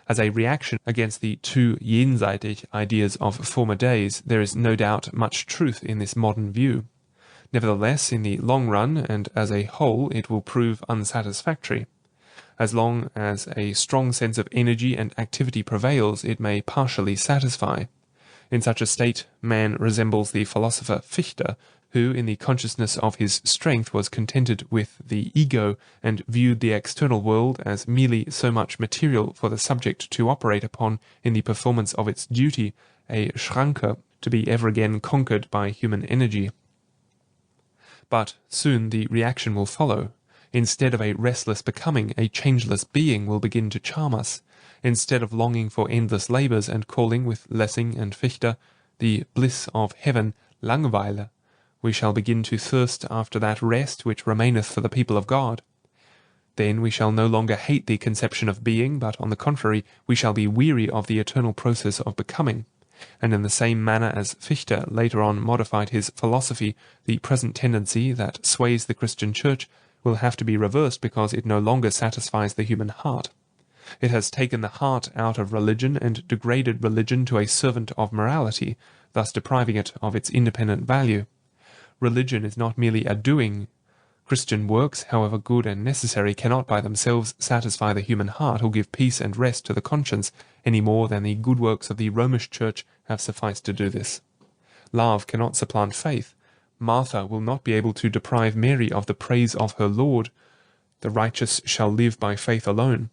As a reaction against the too jenseitig ideas of former days, there is no doubt much truth in this modern view. Nevertheless, in the long run and as a whole, it will prove unsatisfactory. As long as a strong sense of energy and activity prevails, it may partially satisfy. In such a state, man resembles the philosopher Fichte, who, in the consciousness of his strength, was contented with the ego and viewed the external world as merely so much material for the subject to operate upon in the performance of its duty, a Schranke, to be ever again conquered by human energy. But soon the reaction will follow. Instead of a restless becoming, a changeless being will begin to charm us. Instead of longing for endless labours and calling with Lessing and Fichte the bliss of heaven, Langeweile, we shall begin to thirst after that rest which remaineth for the people of God. Then we shall no longer hate the conception of being, but on the contrary, we shall be weary of the eternal process of becoming. And in the same manner as Fichte later on modified his philosophy, the present tendency that sways the Christian Church will have to be reversed because it no longer satisfies the human heart. It has taken the heart out of religion and degraded religion to a servant of morality, thus depriving it of its independent value. Religion is not merely a doing. Christian works, however good and necessary, cannot by themselves satisfy the human heart or give peace and rest to the conscience, any more than the good works of the Romish Church have sufficed to do this. Love cannot supplant faith. Martha will not be able to deprive Mary of the praise of her Lord. The righteous shall live by faith alone.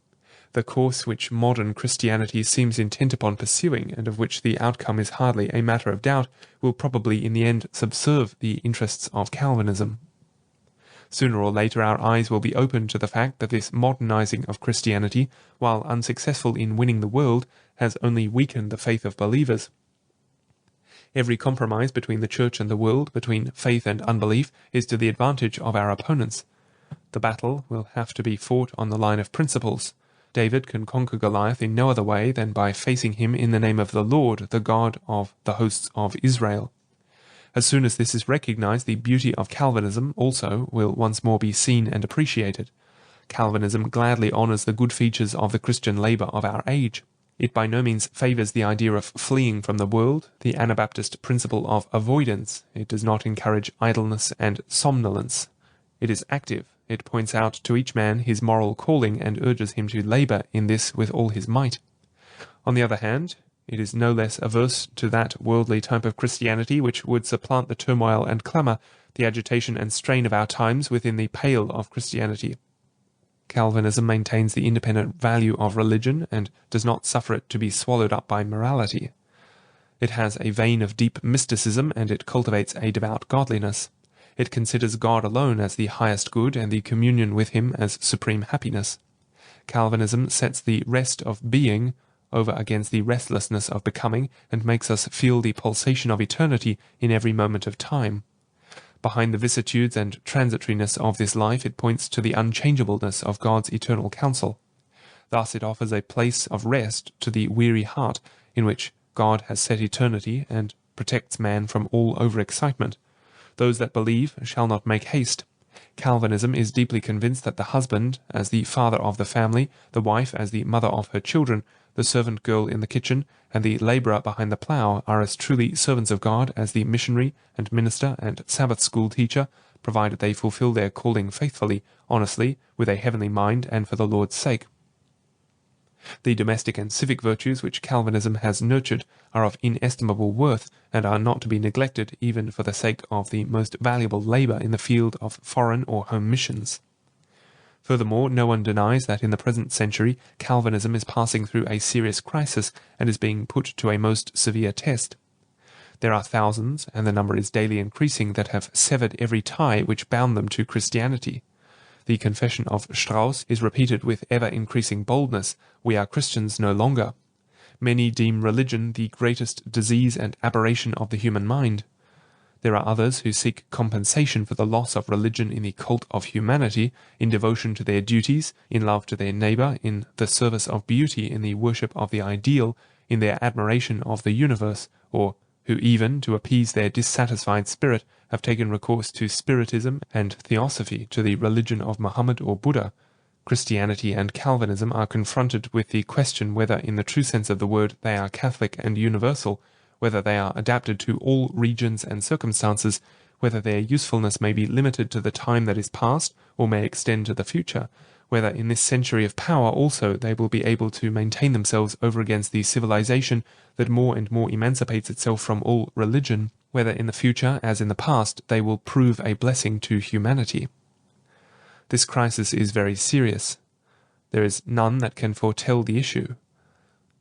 The course which modern Christianity seems intent upon pursuing, and of which the outcome is hardly a matter of doubt, will probably in the end subserve the interests of Calvinism. Sooner or later our eyes will be opened to the fact that this modernizing of Christianity, while unsuccessful in winning the world, has only weakened the faith of believers. Every compromise between the Church and the world, between faith and unbelief, is to the advantage of our opponents. The battle will have to be fought on the line of principles. David can conquer Goliath in no other way than by facing him in the name of the Lord, the God of the hosts of Israel. As soon as this is recognized, the beauty of Calvinism also will once more be seen and appreciated. Calvinism gladly honors the good features of the Christian labor of our age. It by no means favors the idea of fleeing from the world, the Anabaptist principle of avoidance. It does not encourage idleness and somnolence. It is active. It points out to each man his moral calling and urges him to labor in this with all his might. On the other hand, it is no less averse to that worldly type of Christianity which would supplant the turmoil and clamour, the agitation and strain of our times within the pale of Christianity. Calvinism maintains the independent value of religion and does not suffer it to be swallowed up by morality. It has a vein of deep mysticism and it cultivates a devout godliness. It considers God alone as the highest good and the communion with him as supreme happiness. Calvinism sets the rest of being over against the restlessness of becoming and makes us feel the pulsation of eternity in every moment of time. Behind the vicissitudes and transitoriness of this life, it points to the unchangeableness of God's eternal counsel. Thus it offers a place of rest to the weary heart in which God has set eternity and protects man from all overexcitement. Those that believe shall not make haste. Calvinism is deeply convinced that the husband, as the father of the family, the wife as the mother of her children, the servant girl in the kitchen, and the labourer behind the plough are as truly servants of God as the missionary and minister and Sabbath school teacher, provided they fulfil their calling faithfully, honestly, with a heavenly mind, and for the Lord's sake. The domestic and civic virtues which Calvinism has nurtured are of inestimable worth, and are not to be neglected even for the sake of the most valuable labour in the field of foreign or home missions. Furthermore, no one denies that in the present century, Calvinism is passing through a serious crisis and is being put to a most severe test. There are thousands, and the number is daily increasing, that have severed every tie which bound them to Christianity. The confession of Strauss is repeated with ever-increasing boldness: "We are Christians no longer." Many deem religion the greatest disease and aberration of the human mind. There are others who seek compensation for the loss of religion in the cult of humanity, in devotion to their duties, in love to their neighbour, in the service of beauty, in the worship of the ideal, in their admiration of the universe, or who even, to appease their dissatisfied spirit, have taken recourse to spiritism and theosophy, to the religion of Muhammad or Buddha. Christianity and Calvinism are confronted with the question whether, in the true sense of the word, they are Catholic and universal, whether they are adapted to all regions and circumstances, whether their usefulness may be limited to the time that is past, or may extend to the future, whether in this century of power also they will be able to maintain themselves over against the civilization that more and more emancipates itself from all religion, whether in the future, as in the past, they will prove a blessing to humanity. This crisis is very serious. There is none that can foretell the issue.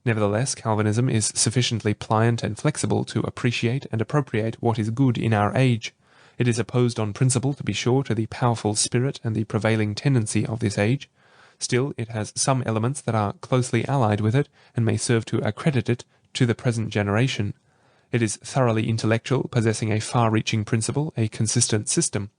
Nevertheless, Calvinism is sufficiently pliant and flexible to appreciate and appropriate what is good in our age. It is opposed on principle, to be sure, to the powerful spirit and the prevailing tendency of this age. Still, it has some elements that are closely allied with it, and may serve to accredit it to the present generation. It is thoroughly intellectual, possessing a far-reaching principle, a consistent system.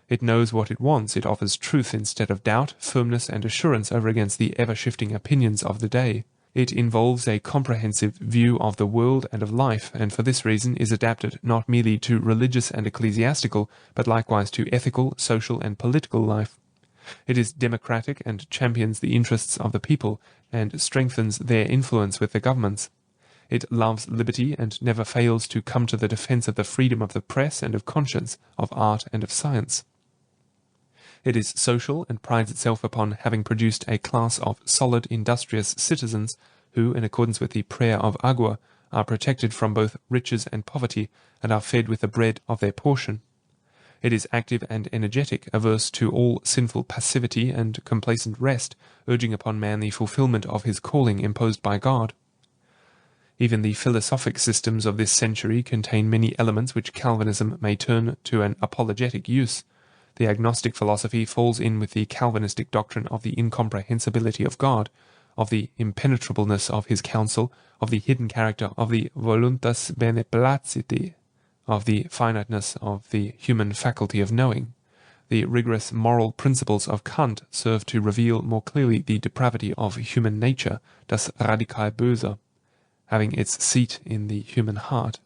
It knows what it wants. It offers truth instead of doubt, firmness and assurance over against the ever-shifting opinions of the day. It involves a comprehensive view of the world and of life, and for this reason is adapted not merely to religious and ecclesiastical, but likewise to ethical, social and political life. It is democratic and champions the interests of the people, and strengthens their influence with the governments. It loves liberty and never fails to come to the defense of the freedom of the press and of conscience, of art and of science. It is social, and prides itself upon having produced a class of solid, industrious citizens who, in accordance with the prayer of Agua, are protected from both riches and poverty, and are fed with the bread of their portion. It is active and energetic, averse to all sinful passivity and complacent rest, urging upon man the fulfilment of his calling imposed by God. Even the philosophic systems of this century contain many elements which Calvinism may turn to an apologetic use. The agnostic philosophy falls in with the Calvinistic doctrine of the incomprehensibility of God, of the impenetrableness of his counsel, of the hidden character of the voluntas beneplaciti, of the finiteness of the human faculty of knowing. The rigorous moral principles of Kant serve to reveal more clearly the depravity of human nature, das Radikal Böse, having its seat in the human heart.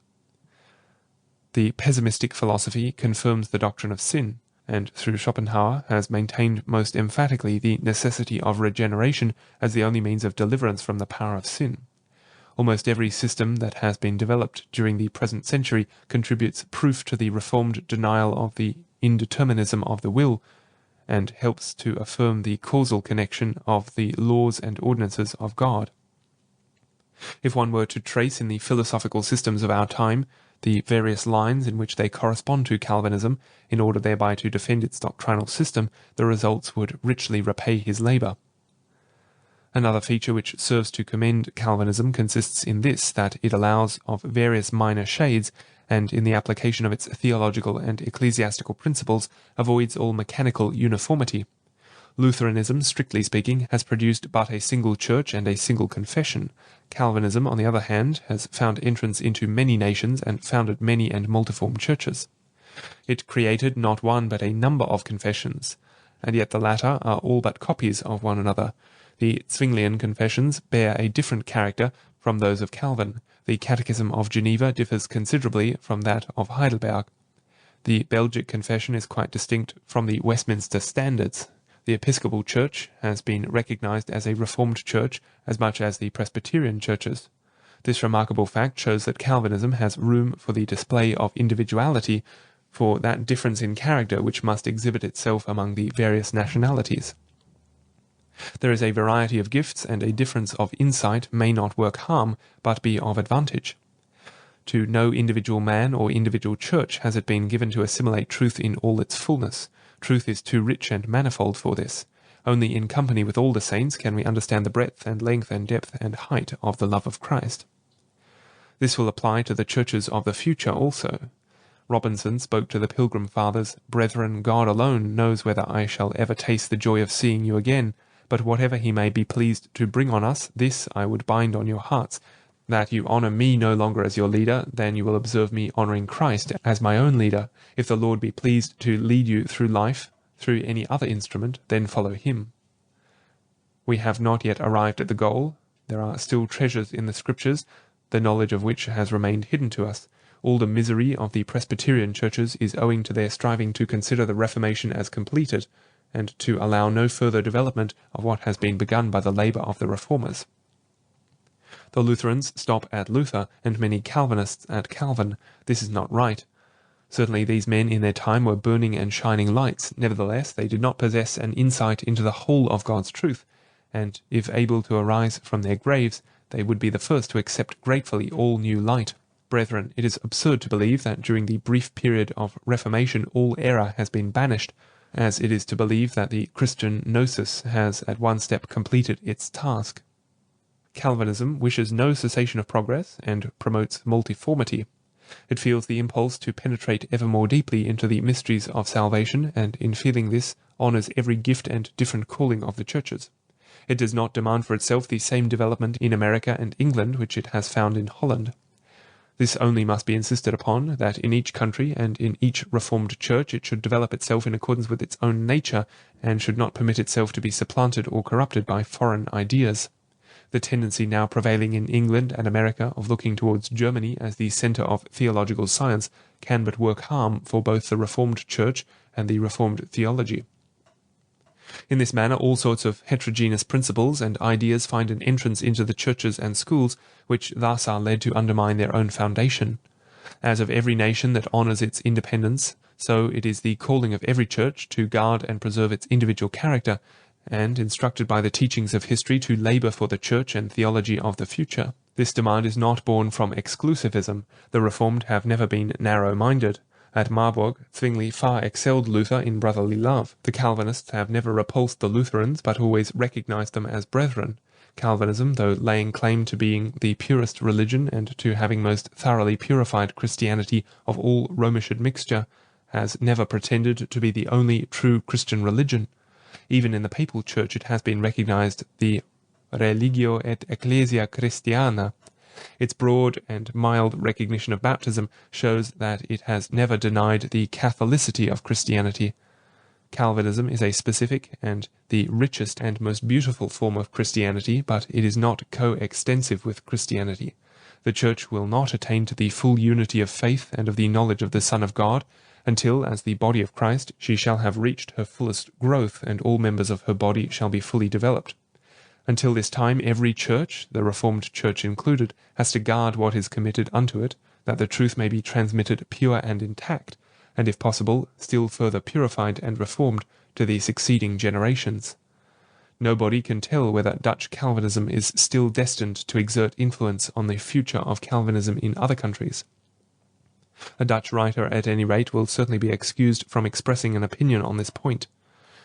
The pessimistic philosophy confirms the doctrine of sin, and through Schopenhauer has maintained most emphatically the necessity of regeneration as the only means of deliverance from the power of sin. Almost every system that has been developed during the present century contributes proof to the reformed denial of the indeterminism of the will, and helps to affirm the causal connection of the laws and ordinances of God. If one were to trace in the philosophical systems of our time the various lines in which they correspond to Calvinism, in order thereby to defend its doctrinal system, the results would richly repay his labour. Another feature which serves to commend Calvinism consists in this, that it allows of various minor shades, and in the application of its theological and ecclesiastical principles avoids all mechanical uniformity. Lutheranism, strictly speaking, has produced but a single church and a single confession. Calvinism, on the other hand, has found entrance into many nations and founded many and multiform churches. It created not one but a number of confessions, and yet the latter are all but copies of one another. The Zwinglian confessions bear a different character from those of Calvin. The Catechism of Geneva differs considerably from that of Heidelberg. The Belgic confession is quite distinct from the Westminster Standards. The Episcopal Church has been recognized as a Reformed Church as much as the Presbyterian churches. This remarkable fact shows that Calvinism has room for the display of individuality, for that difference in character which must exhibit itself among the various nationalities. There is a variety of gifts, and a difference of insight may not work harm, but be of advantage. To no individual man or individual church has it been given to assimilate truth in all its fullness. Truth is too rich and manifold for this. Only in company with all the saints can we understand the breadth and length and depth and height of the love of Christ. This will apply to the churches of the future also. Robinson spoke to the Pilgrim Fathers, "Brethren, God alone knows whether I shall ever taste the joy of seeing you again, but whatever he may be pleased to bring on us, this I would bind on your hearts, that you honour me no longer as your leader, than you will observe me honouring Christ as my own leader. If the Lord be pleased to lead you through life, through any other instrument, then follow him." We have not yet arrived at the goal. There are still treasures in the Scriptures, the knowledge of which has remained hidden to us. All the misery of the Presbyterian churches is owing to their striving to consider the Reformation as completed, and to allow no further development of what has been begun by the labour of the Reformers. The Lutherans stop at Luther, and many Calvinists at Calvin. This is not right. Certainly these men in their time were burning and shining lights. Nevertheless, they did not possess an insight into the whole of God's truth, and if able to arise from their graves, they would be the first to accept gratefully all new light. Brethren, it is absurd to believe that during the brief period of Reformation all error has been banished, as it is to believe that the Christian gnosis has at one step completed its task. Calvinism wishes no cessation of progress and promotes multiformity. It feels the impulse to penetrate ever more deeply into the mysteries of salvation, and in feeling this honours every gift and different calling of the churches. It does not demand for itself the same development in America and England which it has found in Holland. This only must be insisted upon, that in each country and in each Reformed Church it should develop itself in accordance with its own nature, and should not permit itself to be supplanted or corrupted by foreign ideas. The tendency now prevailing in England and America of looking towards Germany as the centre of theological science can but work harm for both the Reformed Church and the Reformed theology. In this manner all sorts of heterogeneous principles and ideas find an entrance into the churches and schools, which thus are led to undermine their own foundation. As of every nation that honours its independence, so it is the calling of every church to guard and preserve its individual character, and, instructed by the teachings of history, to labour for the church and theology of the future. This demand is not born from exclusivism. The Reformed have never been narrow-minded. At Marburg, Zwingli far excelled Luther in brotherly love. The Calvinists have never repulsed the Lutherans, but always recognized them as brethren. Calvinism, though laying claim to being the purest religion and to having most thoroughly purified Christianity of all Romish admixture, has never pretended to be the only true Christian religion. Even in the Papal Church it has been recognized the religio et ecclesia Christiana. Its broad and mild recognition of baptism shows that it has never denied the Catholicity of Christianity. Calvinism is a specific and the richest and most beautiful form of Christianity, but it is not co-extensive with Christianity. The Church will not attain to the full unity of faith and of the knowledge of the Son of God, until, as the body of Christ, she shall have reached her fullest growth, and all members of her body shall be fully developed. Until this time, every church, the Reformed Church included, has to guard what is committed unto it, that the truth may be transmitted pure and intact, and if possible, still further purified and reformed to the succeeding generations. Nobody can tell whether Dutch Calvinism is still destined to exert influence on the future of Calvinism in other countries. A Dutch writer, at any rate, will certainly be excused from expressing an opinion on this point.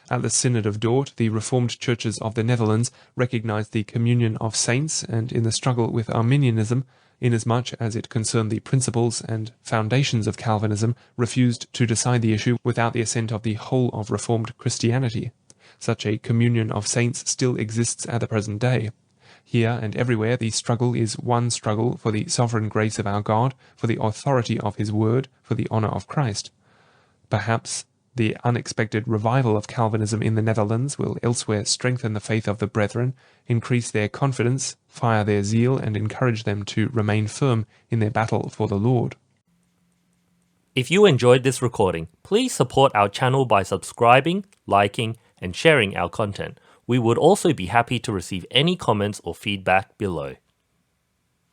At the Synod of Dort, the Reformed churches of the Netherlands recognized the communion of saints, and in the struggle with Arminianism, inasmuch as it concerned the principles and foundations of Calvinism, refused to decide the issue without the assent of the whole of Reformed Christianity. Such a communion of saints still exists at the present day. Here and everywhere the struggle is one struggle for the sovereign grace of our God, for the authority of his word, for the honour of Christ. Perhaps the unexpected revival of Calvinism in the Netherlands will elsewhere strengthen the faith of the brethren, increase their confidence, fire their zeal, and encourage them to remain firm in their battle for the Lord. If you enjoyed this recording, please support our channel by subscribing, liking, and sharing our content. We would also be happy to receive any comments or feedback below.